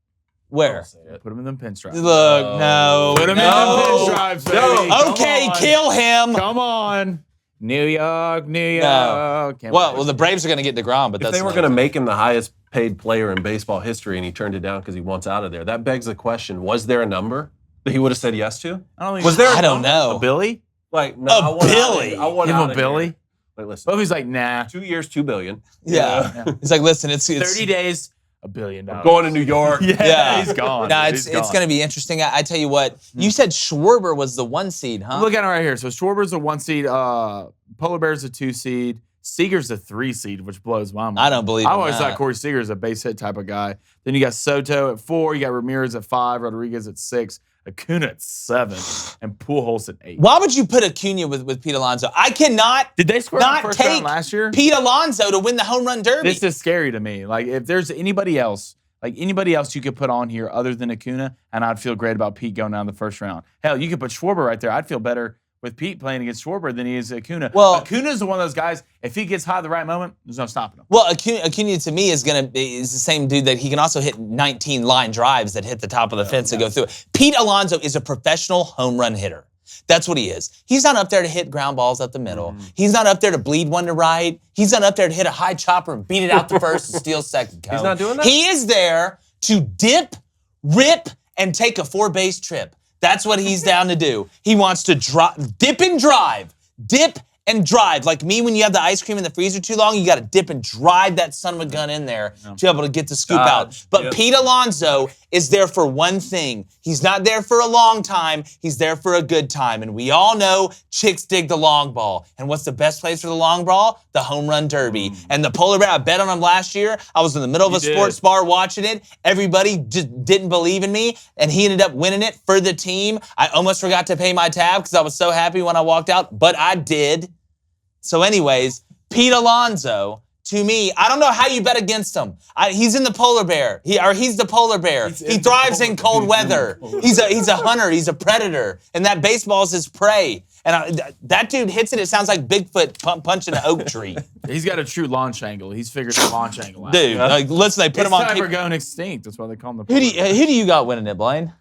Where? Put him in them pinstripes. Look, no. Put him in them pinstripes, baby. Come Okay, on. kill him. Come on. New York. No. Can't Well, wait. the Braves are going to get DeGrom, but If that's they were going to make him the highest paid player in baseball history and he turned it down because he wants out of there, that begs the question, was there a number that he would have said yes to? I don't think Was there I don't number? know. a Billy? Like, no, A I want out of Billy? here. I want Give out him a of here. Billy? Like, listen, Well, he's like, nah. 2 years, $2 billion. Yeah. He's like, listen, it's 30 days, $1 billion. Going to New York. Yeah. he's gone. No, dude. it's He's gone. going to be interesting. I tell you what, you said Schwarber was the 1 seed, huh? Look at it right here. So Schwarber's a 1 seed. Polar Bear's a 2 seed. Seager's a 3 seed, which blows my mind. I don't believe I in always that. thought Corey Seager's a base hit type of guy. Then you got Soto at 4. You got Ramirez at 5. Rodriguez at 6. Acuna at 7. And Pujols at 8. Why would you put Acuna with Pete Alonso? I cannot Did they score in the not first take round last year? Pete Alonso to win the home run derby. This is scary to me. Like, if there's anybody else you could put on here other than Acuna, and I'd feel great about Pete going down the first round. Hell, you could put Schwarber right there. I'd feel better with Pete playing against Schwarber than he is Acuna. Well- Acuna's one of those guys, if he gets hot at the right moment, there's no stopping him. Well, Acuna to me is the same dude that he can also hit 19 line drives that hit the top of the fence and go through it. Pete Alonso is a professional home run hitter. That's what he is. He's not up there to hit ground balls up the middle. He's not up there to bleed one to right. He's not up there to hit a high chopper and beat it out to first and steal second. He's not doing that? He is there to dip, rip, and take a 4-base trip. That's what he's down to do. He wants to dip and drive. Dip and drive. Like me, when you have the ice cream in the freezer too long, you got to dip and drive that son of a gun in there to be able to get the scoop out. But Pete Alonso is there for one thing. He's not there for a long time. He's there for a good time. And we all know chicks dig the long ball. And what's the best place for the long ball? The home run derby. And the polar bear, I bet on him last year. I was in the middle of a sports bar watching it. Everybody just didn't believe in me. And he ended up winning it for the team. I almost forgot to pay my tab because I was so happy when I walked out. But I did. So anyways, Pete Alonso, to me, I don't know how you bet against him. He's in the polar bear. He's the polar bear. He thrives in cold weather. He's a hunter. He's a predator. And that baseball is his prey. And that dude hits it. It sounds like Bigfoot punching an oak tree. He's got a true launch angle. He's figured the launch angle out. Dude, like, listen, they put him on. It's time for going extinct. That's why they call him the Who do you got winning it, Blaine?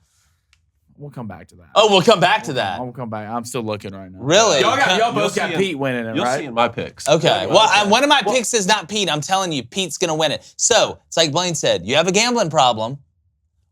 We'll come back to that. Oh, we'll come back to that. We'll come back. I'm still looking right now. Really? Y'all both You'll got see Pete winning it, You'll right? see in my picks. Okay. Well, one of my picks is not Pete. I'm telling you, Pete's going to win it. So, it's like Blaine said, you have a gambling problem.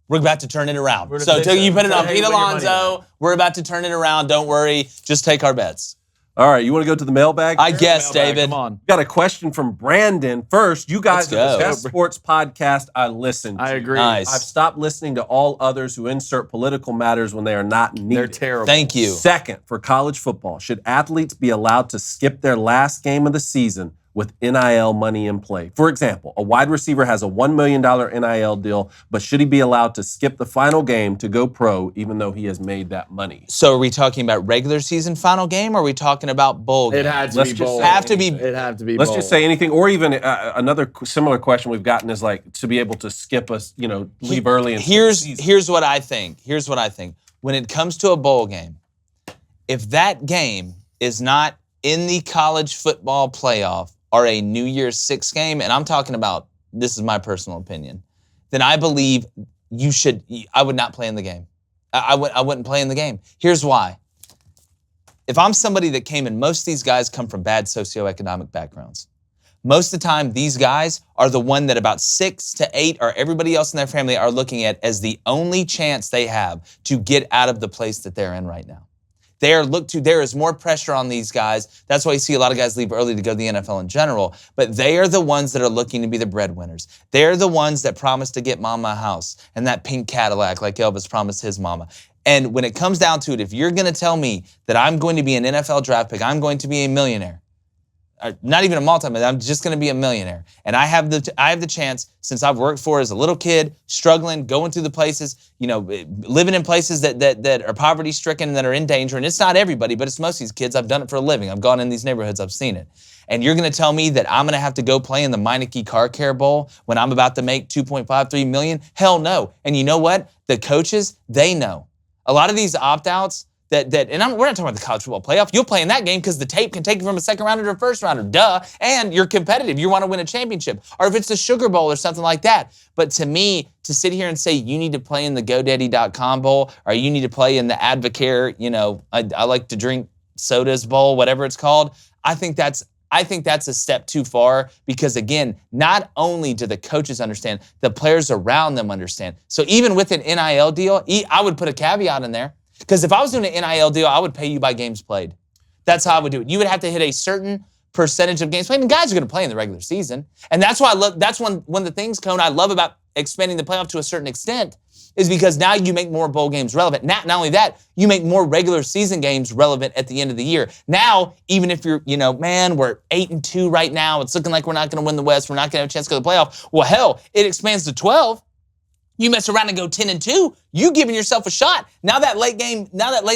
We're about to turn it around. We're So, gonna until take you that. put it on Hey, Pete win your money Alonso, we're about to turn it around. Don't worry. Just take our bets. All right, you want to go to the mailbag? I guess, Mailbag, David. Come on. Got a question from Brandon. First, you guys Let's are the go. best sports podcast I listen to. I agree. Nice. I've stopped listening to all others who insert political matters when they are not needed. They're terrible. Thank you. Second, for college football, should athletes be allowed to skip their last game of the season with NIL money in play? For example, a wide receiver has a $1 million NIL deal, but should he be allowed to skip the final game to go pro even though he has made that money? So, are we talking about regular season final game or are we talking about bowl game? It had to Let's be just bold. say- Have to be- It had to be Let's bold. just say anything, or even another similar question we've gotten is like to be able to skip us, leave early. And Here's what I think. When it comes to a bowl game, if that game is not in the college football playoff or a New Year's Six game, and I'm talking about, this is my personal opinion, then I believe I would not play in the game. I wouldn't play in the game. Here's why. If I'm somebody that came in, most of these guys come from bad socioeconomic backgrounds. Most of the time, these guys are the one that about 6 to 8 or everybody else in their family are looking at as the only chance they have to get out of the place that they're in right now. There is more pressure on these guys. That's why you see a lot of guys leave early to go to the NFL in general. But they are the ones that are looking to be the breadwinners. They're the ones that promise to get mama a house and that pink Cadillac like Elvis promised his mama. And when it comes down to it, if you're going to tell me that I'm going to be an NFL draft pick, I'm going to be a millionaire, not even a multi-millionaire, I'm just going to be a millionaire. And I have the chance, since I've worked for as a little kid, struggling, going through the places, living in places that are poverty-stricken and that are in danger. And it's not everybody, but it's most of these kids. I've done it for a living. I've gone in these neighborhoods. I've seen it. And you're going to tell me that I'm going to have to go play in the Meineke Car Care Bowl when I'm about to make $2.53 million? Hell no. And you know what? The coaches, they know. A lot of these opt-outs we're not talking about the college football playoff. You'll play in that game because the tape can take you from a second rounder to a first rounder, duh. And you're competitive. You want to win a championship. Or if it's the Sugar Bowl or something like that. But to me, to sit here and say you need to play in the GoDaddy.com Bowl or you need to play in the Advocare, I like to drink sodas bowl, whatever it's called, I think that's a step too far because, again, not only do the coaches understand, the players around them understand. So even with an NIL deal, I would put a caveat in there because if I was doing an NIL deal, I would pay you by games played. That's how I would do it. You would have to hit a certain percentage of games played, and guys are going to play in the regular season. And that's why that's one of the things, Cone, I love about expanding the playoff to a certain extent is because now you make more bowl games relevant. Not only that, you make more regular season games relevant at the end of the year. Now, even if you're, we're 8-2 right now. It's looking like we're not going to win the West. We're not going to have a chance to go to the playoff. Well, hell, it expands to 12. You mess around and go 10-2, you giving yourself a shot. Now that late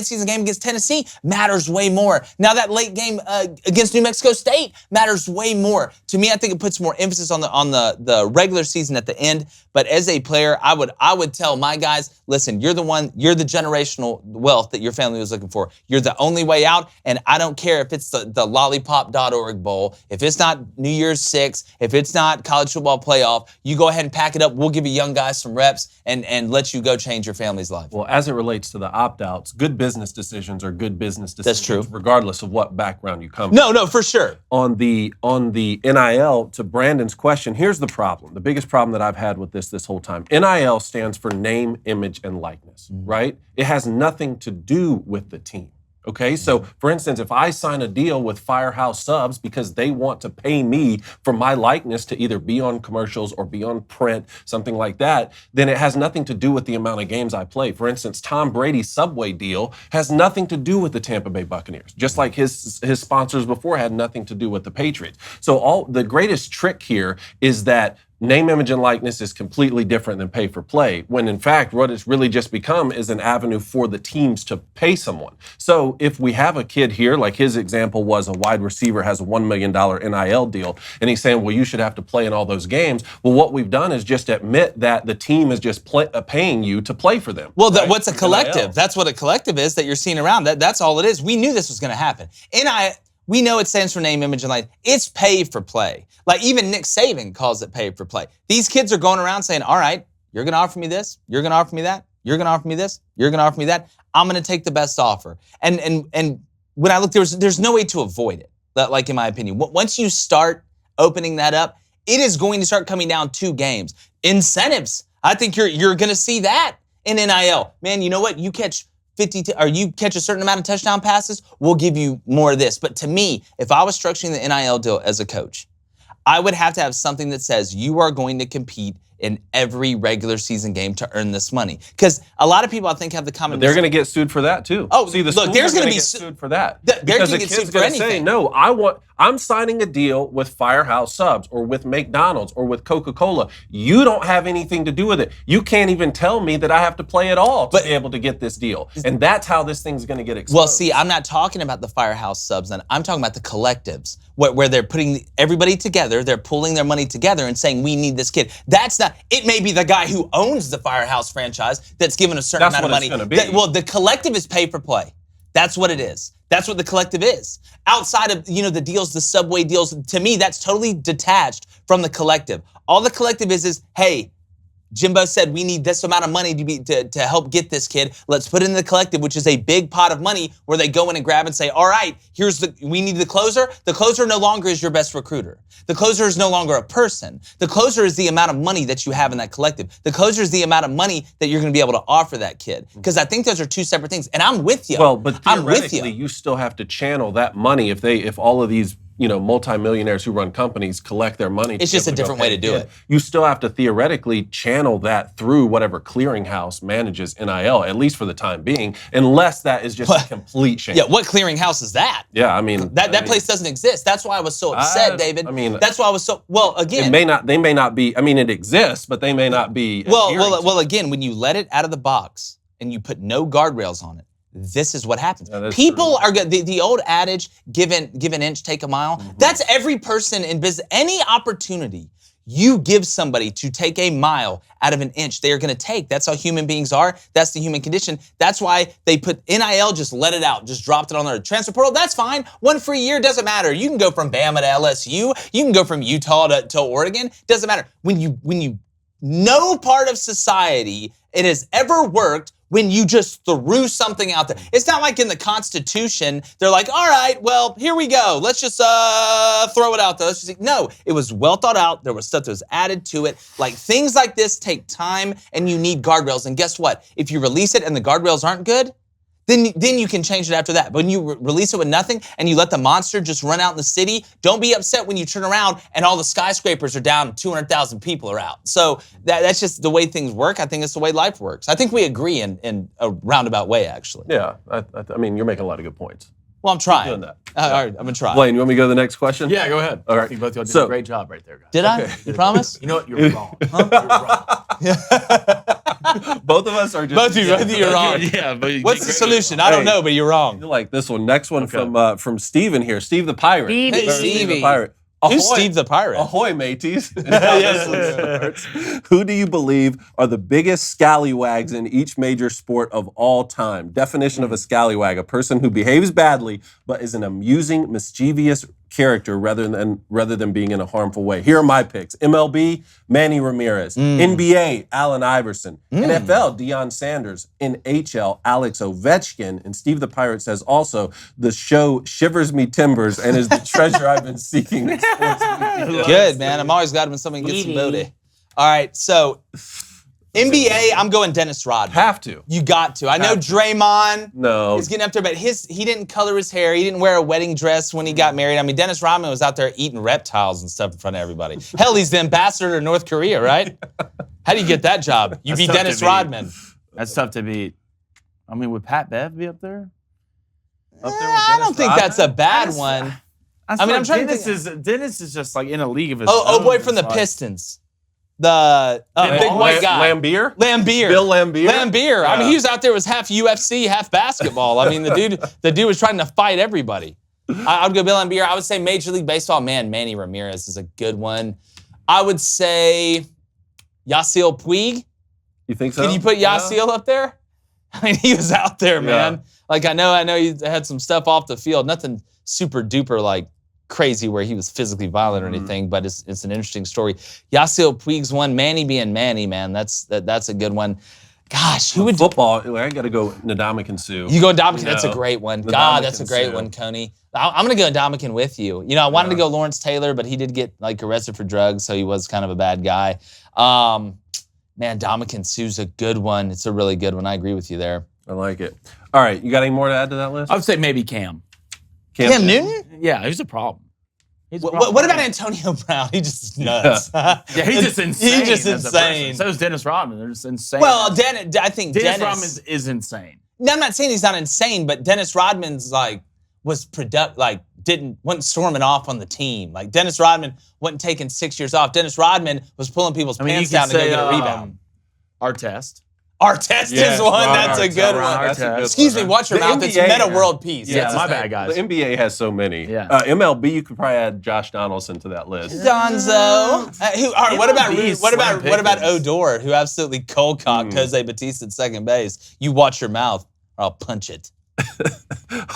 season game against Tennessee matters way more. Now that late game against New Mexico State matters way more. To me, I think it puts more emphasis on the regular season at the end. But as a player, I would tell my guys, listen, you're the generational wealth that your family was looking for. You're the only way out, and I don't care if it's the lollipop.org bowl, if it's not New Year's 6, if it's not college football playoff, you go ahead and pack it up. We'll give you young guys some reps and let you go change your family's life. Well, as it relates to the opt-outs, good business decisions are good business decisions. That's true. Regardless of what background you come from. No, for sure. On the NIL, to Brandon's question, here's the problem. The biggest problem that I've had with this whole time. NIL stands for name, image, and likeness, right? It has nothing to do with the team. Okay, so for instance, if I sign a deal with Firehouse Subs because they want to pay me for my likeness to either be on commercials or be on print, something like that, then it has nothing to do with the amount of games I play. For instance, Tom Brady's Subway deal has nothing to do with the Tampa Bay Buccaneers, just like his sponsors before had nothing to do with the Patriots. So the greatest trick here is that name, image, and likeness is completely different than pay for play, when in fact, what it's really just become is an avenue for the teams to pay someone. So if we have a kid here, like his example was a wide receiver has a $1 million NIL deal, and he's saying, well, you should have to play in all those games. Well, what we've done is just admit that the team is just paying you to play for them. Well, what's a collective? NIL. That's what a collective is that you're seeing around. That's all it is. We knew this was going to happen. We know it stands for name, image, and likeness. It's pay for play. Like even Nick Saban calls it pay for play. These kids are going around saying, all right, you're going to offer me this, you're going to offer me that, you're going to offer me this, you're going to offer me that. I'm going to take the best offer. And when I look, there's no way to avoid it, like in my opinion. Once you start opening that up, it is going to start coming down to games. Incentives, I think you're going to see that in NIL. Man, you know what? You catch 50 or you catch a certain amount of touchdown passes, we'll give you more of this. But to me, if I was structuring the NIL deal as a coach, I would have to have something that says you are going to compete in every regular season game to earn this money. Because a lot of people, I think, have the common. But they're going to get sued for that too. Oh, see, look, there's going to be get sued for that. They're going to get sued for anything. Say, no, I'm signing a deal with Firehouse Subs or with McDonald's or with Coca-Cola. You don't have anything to do with it. You can't even tell me that I have to play at all to be able to get this deal. And that's how this thing's going to get exposed. Well, see, I'm not talking about the Firehouse Subs, and I'm talking about the collectives where they're putting everybody together, they're pooling their money together and saying, we need this kid. That's not, it may be the guy who owns the Firehouse franchise that's given a certain amount of money. Well, the collective is pay for play. That's what it is. That's what the collective is. Outside of, the deals, the Subway deals, to me, that's totally detached from the collective. All the collective is, hey, Jimbo said we need this amount of money to help get this kid. Let's put it in the collective, which is a big pot of money where they go in and grab and say, all right, we need the closer. The closer no longer is your best recruiter. The closer is no longer a person. The closer is the amount of money that you have in that collective. The closer is the amount of money that you're going to be able to offer that kid. Because I think those are two separate things. And I'm with you. Well, but theoretically, you still have to channel that money if all of these multimillionaires who run companies collect their money. It's just a different way to do it. You still have to theoretically channel that through whatever clearinghouse manages NIL, at least for the time being, unless that is just a complete shame. Yeah, what clearinghouse is that? Yeah, I mean that place doesn't exist. That's why I was so upset, David. I mean, that's why I was so again. They may not be. I mean, it exists, but they may not be. Well, again, when you let it out of the box and you put no guardrails on it, this is what happens. Yeah, people are good. The old adage, give an inch, take a mile. Mm-hmm. That's every person in business. Any opportunity you give somebody to take a mile out of an inch, they are going to take. That's how human beings are. That's the human condition. That's why they put NIL, just let it out, just dropped it on their transfer portal. That's fine. 1 free year, doesn't matter. You can go from Bama to LSU. You can go from Utah to Oregon. Doesn't matter. When you no part of society it has ever worked when you just threw something out there. It's not like in the Constitution, they're like, all right, well, here we go. Let's just throw it out there. No, it was well thought out. There was stuff that was added to it. Like things like this take time and you need guardrails. And guess what? If you release it and the guardrails aren't good, then you can change it after that. But when you release it with nothing and you let the monster just run out in the city, don't be upset when you turn around and all the skyscrapers are down, 200,000 people are out. So that's just the way things work. I think it's the way life works. I think we agree in a roundabout way, actually. Yeah, I mean, you're making a lot of good points. Well, I'm trying. Doing that. All right, I'm going to try. Blaine, you want me to go to the next question? Yeah, go ahead. All right. I think both of y'all did a great job right there, guys. Did I? You promise? You know what? You're wrong. You're wrong. Both of us are just... Both of you, you're wrong. Yeah, but What's the solution? I don't know, but you're wrong. You like this one. Next one from Steven here. Steve the Pirate. Hey, Stevie. the Pirate. Who's Steve the Pirate? Ahoy, mateys. Who do you believe are the biggest scallywags in each major sport of all time? Definition of a scallywag: a person who behaves badly but is an amusing, mischievous character rather than being in a harmful way. Here are my picks. MLB, Manny Ramirez. NBA, Allen Iverson. NFL, Deion Sanders. NHL, Alex Ovechkin. And Steve the Pirate says also, the show shivers me timbers and is the treasure I've been seeking in sports media. Good, man. I'm always glad when somebody gets some booty. All right, so NBA, I'm going Dennis Rodman. Have to. You got to. I know Draymond is getting up there, but he didn't color his hair. He didn't wear a wedding dress when he got married. I mean, Dennis Rodman was out there eating reptiles and stuff in front of everybody. Hell, he's the ambassador to North Korea, right? How do you get that job? You be Dennis Rodman. That's tough to beat. I mean, would Pat Bev be up there? I don't think that's a bad one. I mean, I'm trying to think. Dennis is just like in a league of his own. Oh, boy from the Pistons. The big white guy. Lambeer? Bill Lambeer? Lambeer. I mean, he was out there, was half UFC, half basketball. I mean, the dude was trying to fight everybody. I would go Bill Lambeer. I would say Major League Baseball, man, Manny Ramirez is a good one. I would say Yasiel Puig. You think so? Can you put Yasiel up there? I mean, he was out there, man. Like, I know he had some stuff off the field. Nothing super duper like crazy where he was physically violent or anything, but it's an interesting story. Yasiel Puig's one. Manny being Manny, man. That's a good one. Gosh, who would football? I got to go Ndamukong Suh. You go Ndamukong. That's a great one. God, that's a great one, Coney. I'm gonna go Ndamukong with you. You know, I wanted to go Lawrence Taylor, but he did get like arrested for drugs, so he was kind of a bad guy. Man, Ndamukong Suh's a good one. It's a really good one. I agree with you there. I like it. All right, you got any more to add to that list? I would say maybe Cam. Cam Newton? Yeah, he's a problem. What about Antonio Brown? He just nuts. Yeah, he's just insane. He's just insane. So is Dennis Rodman. They're just insane. Well, I think Dennis Rodman is insane. No, I'm not saying he's not insane, but Dennis Rodman's wasn't storming off on the team. Like Dennis Rodman wasn't taking 6 years off. Dennis Rodman was pulling people's pants down to go get a rebound. Artest. Artest is one. That's a good one. Excuse me, watch your mouth. It's meta world peace. Yeah, my bad, guys. The NBA has so many. Yeah. MLB, you could probably add Josh Donaldson to that list. Donzo. What about Odor, who absolutely cold cocked Jose Batista at second base? You watch your mouth, or I'll punch it.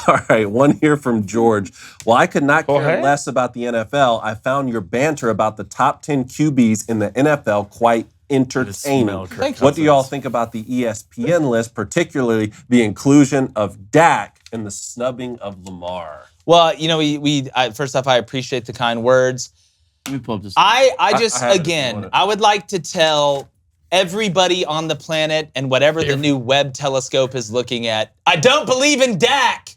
All right, one here from George. Well, I could not care less about the NFL. I found your banter about the top 10 QBs in the NFL quite entertaining. What do y'all think about the ESPN list, particularly the inclusion of Dak and the snubbing of Lamar? Well, you know, first off, I appreciate the kind words. Let me pull up this. I would like to tell everybody on the planet and whatever the new Webb telescope is looking at, I don't believe in Dak.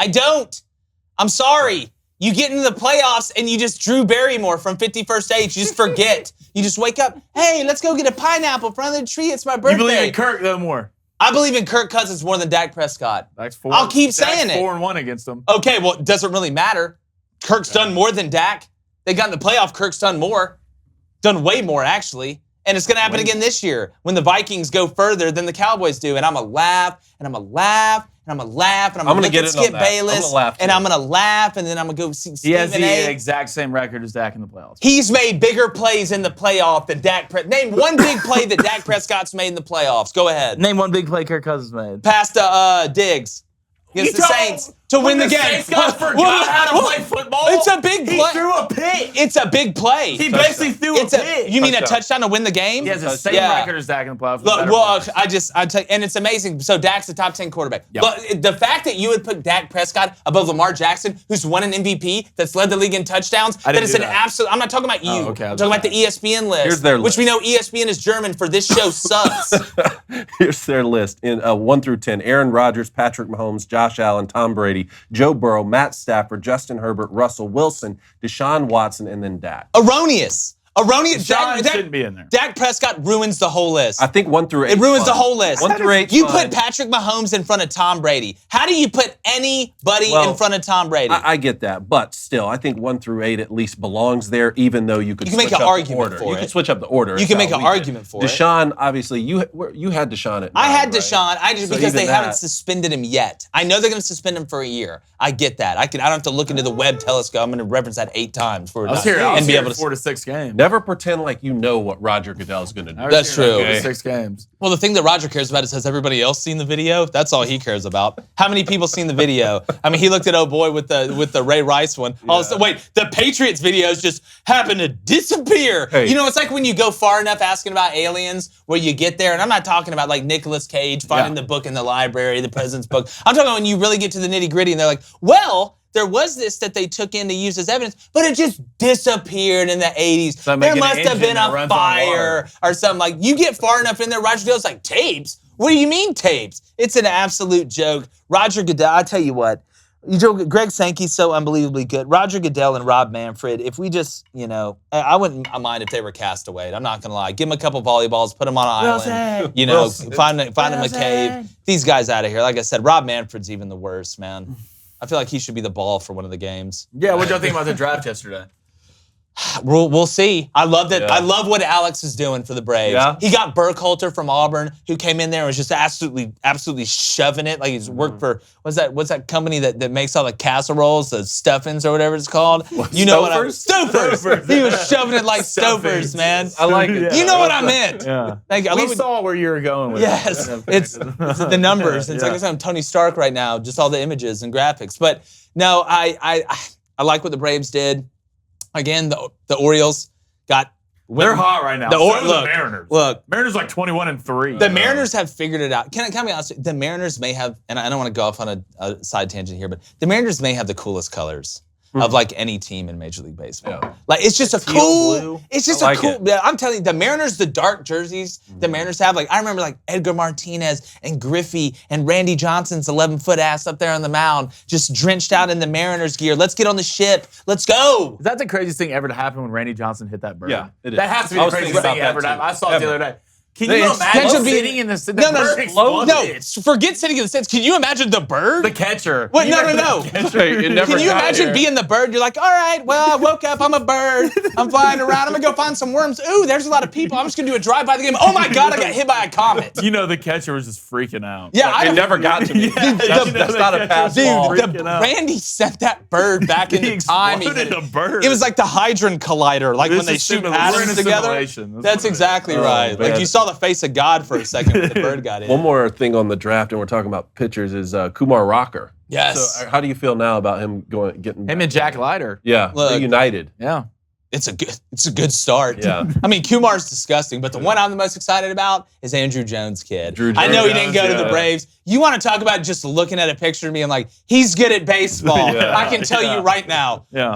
I don't. I'm sorry. You get into the playoffs and you just Drew Barrymore from 51st Age. You just forget. You just wake up, hey, let's go get a pineapple in front of the tree. It's my birthday. You believe in Kirk, though, more? I believe in Kirk Cousins more than Dak Prescott. I'll keep saying it. 4-1 against him. Okay, well, it doesn't really matter. Kirk's done more than Dak. They got in the playoff. Kirk's done more. Done way more, actually. And it's going to happen again this year when the Vikings go further than the Cowboys do. And I'm going to laugh, and I'm going to laugh, and and I'm gonna laugh, and I'm gonna gonna get look at in on Skip that. I'm Bayless, gonna laugh, and too. I'm gonna laugh, and then I'm gonna go see He has Stephen the A. exact same record as Dak in the playoffs. He's made bigger plays in the playoff than Dak Prescott. Name one big play that Dak Prescott's made in the playoffs. Go ahead. Name one big play Kirk Cousins made. Past Diggs against the Saints to win the game. Saints guys forgot how to play football. It's a big play. He threw a pick. It's a big play. He basically threw a pick. You mean a Touchdown. touchdown to win the game? He has the same Yeah. record as Dak in the playoffs. Look, well, I tell you, and it's amazing. So Dak's a top 10 quarterback. Yep. But the fact that you would put Dak Prescott above Lamar Jackson, who's won an MVP, that's led the league in touchdowns, I didn't that is do an that. absolute. I'm not talking about you. Oh, okay, I'm talking about the ESPN list. Here's their which we list. know ESPN is German for this show sucks. Here's their list in 1 through 10. Aaron Rodgers, Patrick Mahomes, Josh Allen, Tom Brady, Joe Burrow, Matt Stafford, Justin Herbert, Russell Wilson, Deshaun Watson, and then Dak. Erroneous. Deshaun shouldn't be in there. Dak Prescott ruins the whole list. I think 1 through 8. It ruins fun. the whole list. 1 through 8. You put Patrick Mahomes in front of Tom Brady. How do you put anybody in front of Tom Brady? I get that, but still, I think 1 through 8 at least belongs there, even though you could You can make switch an up argument the order. for You it. could switch up the order. You is can make how an we did. argument for it. Deshaun, obviously, you had Deshaun at 9, I had right? Deshaun. I just So because even they haven't that- suspended him yet. I know they're going to suspend him for a year. I get that. I don't have to look into the Webb telescope. I'm going to reference that 8 times for I was here and be able to. 4 to 6 games. Never pretend like you know what Roger Goodell's going to do. That's true. 4 to 6 games. Well, the thing that Roger cares about is has everybody else seen the video? That's all he cares about. How many people seen the video? I mean, he looked at oh boy with the Ray Rice one. All of a sudden, wait, the Patriots videos just happen to disappear. Hey. You know, it's like when you go far enough asking about aliens, where you get there, and I'm not talking about like Nicolas Cage finding the book in the library, the president's book. I'm talking about when you really get to the nitty gritty, and they're like, well, there was this that they took in to use as evidence, but it just disappeared in the 80s. So There making an must have engine been that a runs on fire water. or something. Like, you get far enough in there, Roger Goodell's like, tapes? What do you mean tapes? It's an absolute joke. Roger Goodell, I tell you what, Greg Sankey's so unbelievably good. Roger Goodell and Rob Manfred, if we just, I wouldn't mind if they were castaway. I'm not going to lie. Give them a couple volleyballs, put them on an island, find them a cave. These guys out of here. Like I said, Rob Manfred's even the worst, man. I feel like he should be the ball for one of the games. Yeah, what y'all think about the draft yesterday? We'll see. I love that. Yeah. I love what Alex is doing for the Braves. Yeah. He got Burkhalter from Auburn, who came in there and was just absolutely shoving it. Like he's worked for what's that company that makes all the casseroles, the stuffings or whatever it's called. You know what I'm Stofers. He was shoving it like Stofers, man. I like it. You know what I meant. Yeah. We saw where you were going with yes, it. it's the numbers. It's like I'm Tony Stark right now, just all the images and graphics. But no, I like what the Braves did. Again, the Orioles got. They're hot right now. The Mariners. Look, Mariners like 21-3. The Mariners have figured it out. Can I be honest? The Mariners may have, and I don't want to go off on a side tangent here, but the Mariners may have the coolest colors of like any team in Major League Baseball. Yeah. Like it's just a cool. Blue. It's just a cool. Yeah, I'm telling you, the Mariners, the dark jerseys the Mariners have. Like I remember, like Edgar Martinez and Griffey and Randy Johnson's 11-foot ass up there on the mound, just drenched out in the Mariners gear. Let's get on the ship. Let's go. Is that the craziest thing ever to happen when Randy Johnson hit that bird? Yeah, it is. That has to be the craziest thing ever to happen. I saw it the other day. Can you imagine sitting in the bird exploded? No, forget sitting in the stands. Can you imagine the bird? The catcher. What? No. Can you imagine being the bird? You're like, all right, well, I woke up. I'm a bird. I'm flying around. I'm going to go find some worms. Ooh, there's a lot of people. I'm just going to do a drive-by the game. Oh, my God, I got hit by a comet. You know the catcher was just freaking out. Yeah, it never got to me. That's not a pass ball. Randy sent that bird back into time. It was like the Hadron Collider, like when they shoot atoms together. That's exactly right. Like you saw the face of God for a second when the bird got in. One more thing on the draft, and we're talking about pitchers, is Kumar Rocker. Yes. So how do you feel now about him getting him and Jack Leiter? Yeah, reunited. Yeah. It's a good start. Yeah. I mean, Kumar's disgusting, but the one I'm the most excited about is Andrew Jones' kid. I know he didn't go to the Braves. You want to talk about just looking at a picture of me and like, he's good at baseball. I can tell you right now. Yeah.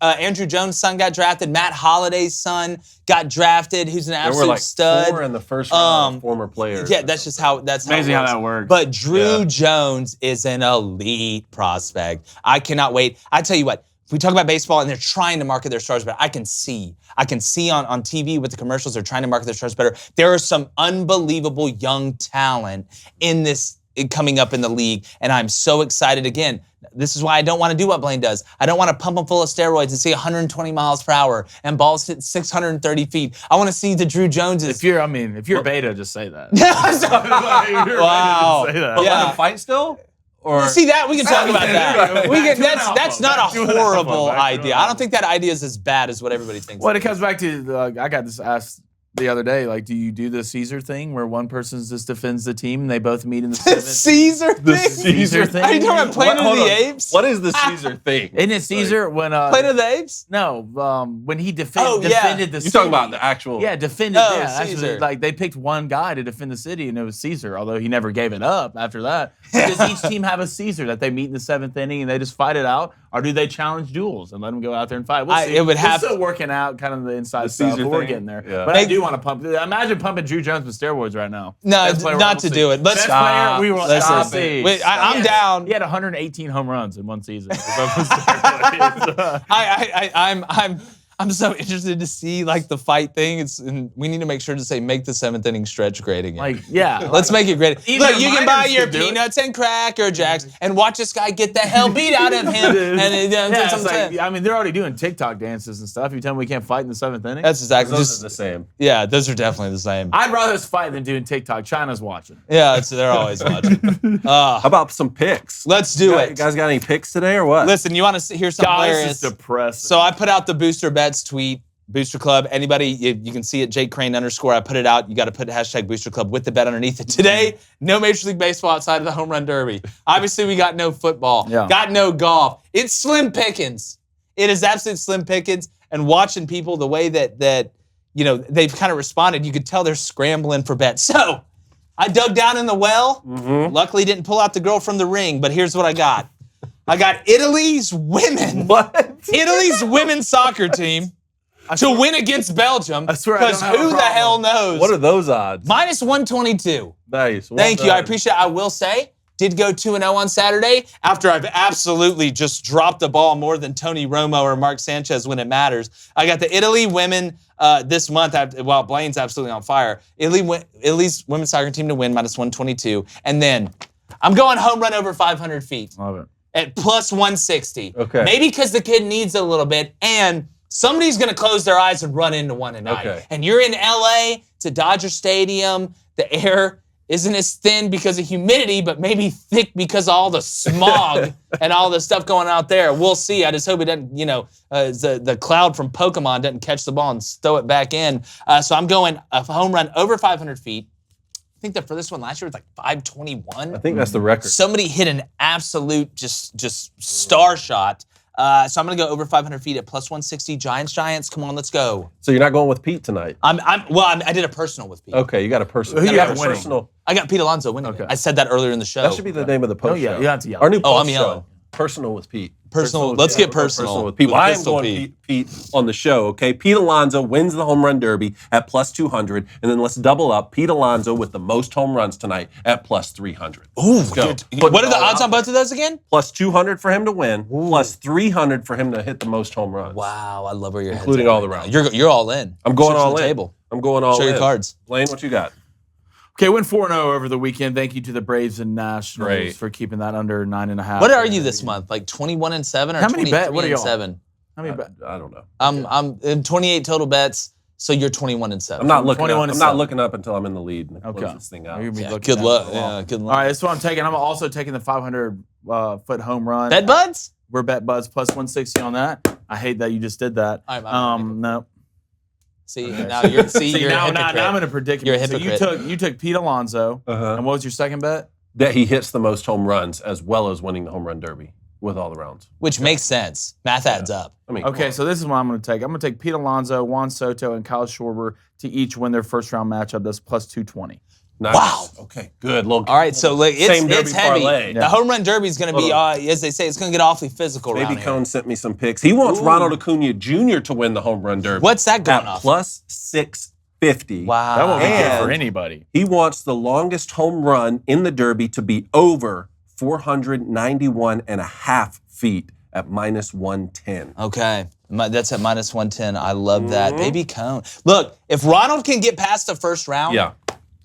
Andrew Jones' son got drafted. Matt Holliday's son got drafted, who's an absolute stud. There were 4 in the first round, former players. Yeah, that's just how amazing how that works. But Drew Jones is an elite prospect. I cannot wait. I tell you what, if we talk about baseball and they're trying to market their stars better, I can see on TV with the commercials, they're trying to market their stars better. There are some unbelievable young talent in this coming up in the league, and I'm so excited again. This is why I don't want to do what Blaine does. I don't want to pump them full of steroids and see 120 miles per hour and balls hit 630 feet. I want to see the Drew Joneses. If you're beta, just say that. Wow. Say that. But Yeah. let him fight still? Or See that? We can talk about that. We can, that's not a Back to an alpha. horrible Back to an idea. alpha. I don't think that idea is as bad as what everybody thinks. Well, it comes back to I got this asked the other day. Like, do you do the Caesar thing where one person just defends the team and they both meet in the seventh? Caesar thing? Caesar thing? Are you talking about Planet of the Apes? What is the Caesar thing? Isn't it Caesar when Planet of the Apes? no when he Oh, yeah. defended the You're city. talking about the actual. Yeah, defended. Oh, yeah, actually, Caesar. like they picked one guy to defend the city, and it was Caesar. Although he never gave it up after that. But does each team have a Caesar that they meet in the seventh inning and they just fight it out, or do they challenge duels and let them go out there and fight? We'll see. It would have We're still working out kind of the inside The stuff, Caesar but we're thing? getting there. Yeah. But I Make- do want to pump. Imagine pumping Drew Jones with steroids right now. No, Best player not we'll to see. do it. Let's Best stop. player we will Listen. stop it. Wait, I'm down. He had 118 home runs in one season. steroids. I'm so interested to see like the fight thing. And we need to make sure to say make the seventh inning stretch great again. Like, yeah. Let's make it great. Even Look, the you can buy minors your should do it. peanuts and Cracker Jacks and watch this guy get the hell beat out of him. And Yeah, it's like, I mean, they're already doing TikTok dances and stuff. You tell me we can't fight in the seventh inning? that's exactly Those just are the same. yeah. Those are definitely the same. I'd rather us fight than doing TikTok. China's watching. Yeah, they're always watching. How about some picks? Let's do You it. guys got any picks today or what? Listen, you want to hear something God, hilarious? this is depressing. So I put out the Booster Bets tweet, Booster Club. Anybody, you can see it, Jake Crain _ I put it out. You got to put hashtag Booster Club with the bet underneath it. Today, no Major League Baseball outside of the Home Run Derby. Obviously, we got no football. Yeah. Got no golf. It's slim pickings. It is absolute slim pickings. And watching people the way that they've kind of responded, you could tell they're scrambling for bets. So I dug down in the well. Luckily, didn't pull out the girl from the ring. But here's what I got. I got Italy's women. What? Italy's women's soccer team to win against Belgium. I swear I Because don't have a who the problem. hell knows? What are those odds? Minus 122. Nice. Well Thank you. I done. appreciate it. I will say, did go 2-0 on Saturday after I've absolutely just dropped the ball more than Tony Romo or Mark Sanchez when it matters. I got the Italy women this month, while Blaine's absolutely on fire. Italy's women's soccer team to win, minus 122. And then I'm going home run over 500 feet. Love it. At plus 160. Okay. Maybe because the kid needs a little bit, and somebody's going to close their eyes and run into one tonight. Okay. And you're in LA, it's a Dodger Stadium. The air isn't as thin because of humidity, but maybe thick because of all the smog and all the stuff going out there. We'll see. I just hope it doesn't, the cloud from Pokemon doesn't catch the ball and throw it back in. So I'm going a home run over 500 feet. I think the furthest one last year was like 521. I think that's the record. Somebody hit an absolute just star shot. So I'm gonna go over 500 feet at plus 160. Giants. Come on, let's go. So you're not going with Pete tonight? I did a personal with Pete. Okay, you got a personal. Who you got got a winning? personal. I got Pete Alonso winning. Okay. I said that earlier in the show. That should be the name of the post yeah, show. you have to yell. Our new Oh, post I'm yelling. show. Personal with Pete. personal. with- Let's yeah, get personal. with Pete. Well, I am Pistol going Pete on the show, okay? Pete Alonso wins the home run derby at plus 200, and then let's double up Pete Alonso with the most home runs tonight at plus 300. Ooh, Let's go. good. Put What are it the all odds out on both of those again? Plus 200 for him to win, plus 300 for him to hit the most home runs. Wow, I love where you're Including all the rounds. You're all in. I'm going Chips on all the in. Table. I'm going all in. Show your cards. Blaine, what you got? Okay, went 4-0 over the weekend. Thank you to the Braves and Nationals Great. for keeping that under 9.5. What are you this month? Like 21-7 or How many bet- what are y'all? 23-7? How many bet? I don't know. I'm in 28 total bets. So you're 21-7. I'm not looking 21 up. and I'm not 7. looking up until I'm in the lead and Okay. close this thing out. You're gonna be Yeah, looking good at luck. it a lot. Yeah, good luck. All right, that's what I'm taking. I'm also taking the 500-foot home run. Bet buds? We're bet buds plus 160 on that. I hate that you just did that. I'm No. See, now you're a now hypocrite. I'm in a predicament. You're a hypocrite. So you took Pete Alonso. Uh-huh. And what was your second bet? That he hits the most home runs as well as winning the home run derby with all the rounds. Which makes sense. Math adds up. I mean, Okay, so this is what I'm going to take. I'm going to take Pete Alonso, Juan Soto, and Kyle Schwarber to each win their first round matchup. That's plus 220. nice. Wow. Okay, good. Little, All right, so like, Same it's derby heavy. parlay. The home run derby is going to be, Hold as they say, it's going to get awfully physical Baby around here. Cone sent me some picks. He wants Ronald Acuna Jr. to win the home run derby. What's that going at off? plus 650. Wow. That won't be good And- for anybody. He wants the longest home run in the derby to be over 491 and a half feet at minus 110. Okay. That's at minus 110. I love that. Mm-hmm. Baby Cone. Look, if Ronald can get past the first round, Yeah.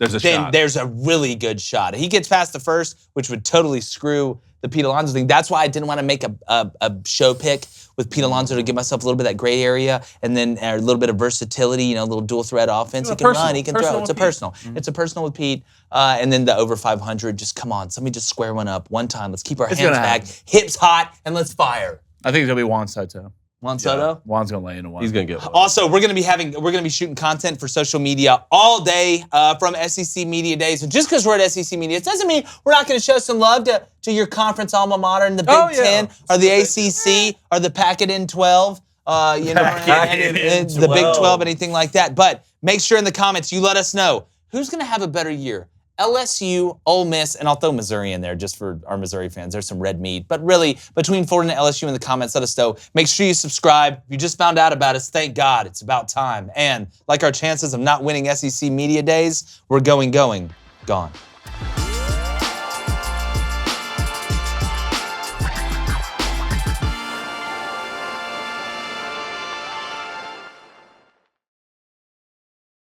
There's a then shot. there's a really good shot. He gets past the first, which would totally screw the Pete Alonso thing. That's why I didn't want to make a show pick with Pete Alonso to give myself a little bit of that gray area and then a little bit of versatility, a little dual threat offense. He can run, he can throw. It's a personal. It's a personal with Pete. And then the over 500, just come on, somebody just square one up one time. Let's keep our hands back, hips hot, and let's fire. I think it's gonna be Juan Soto. Juan Soto? Juan's gonna lay into one. He's gonna get one. Also, we're gonna be shooting content for social media all day from SEC Media Days. And just because we're at SEC Media, it doesn't mean we're not gonna show some love to your conference alma mater in the Big Ten or the ACC or the Packet-In 12, and the Big 12, anything like that. But make sure in the comments you let us know who's gonna have a better year. LSU, Ole Miss, and I'll throw Missouri in there just for our Missouri fans. There's some red meat. But really, between Florida and LSU in the comments, let us know. Make sure you subscribe. If you just found out about us, thank God. It's about time. And like our chances of not winning SEC Media Days, we're gone.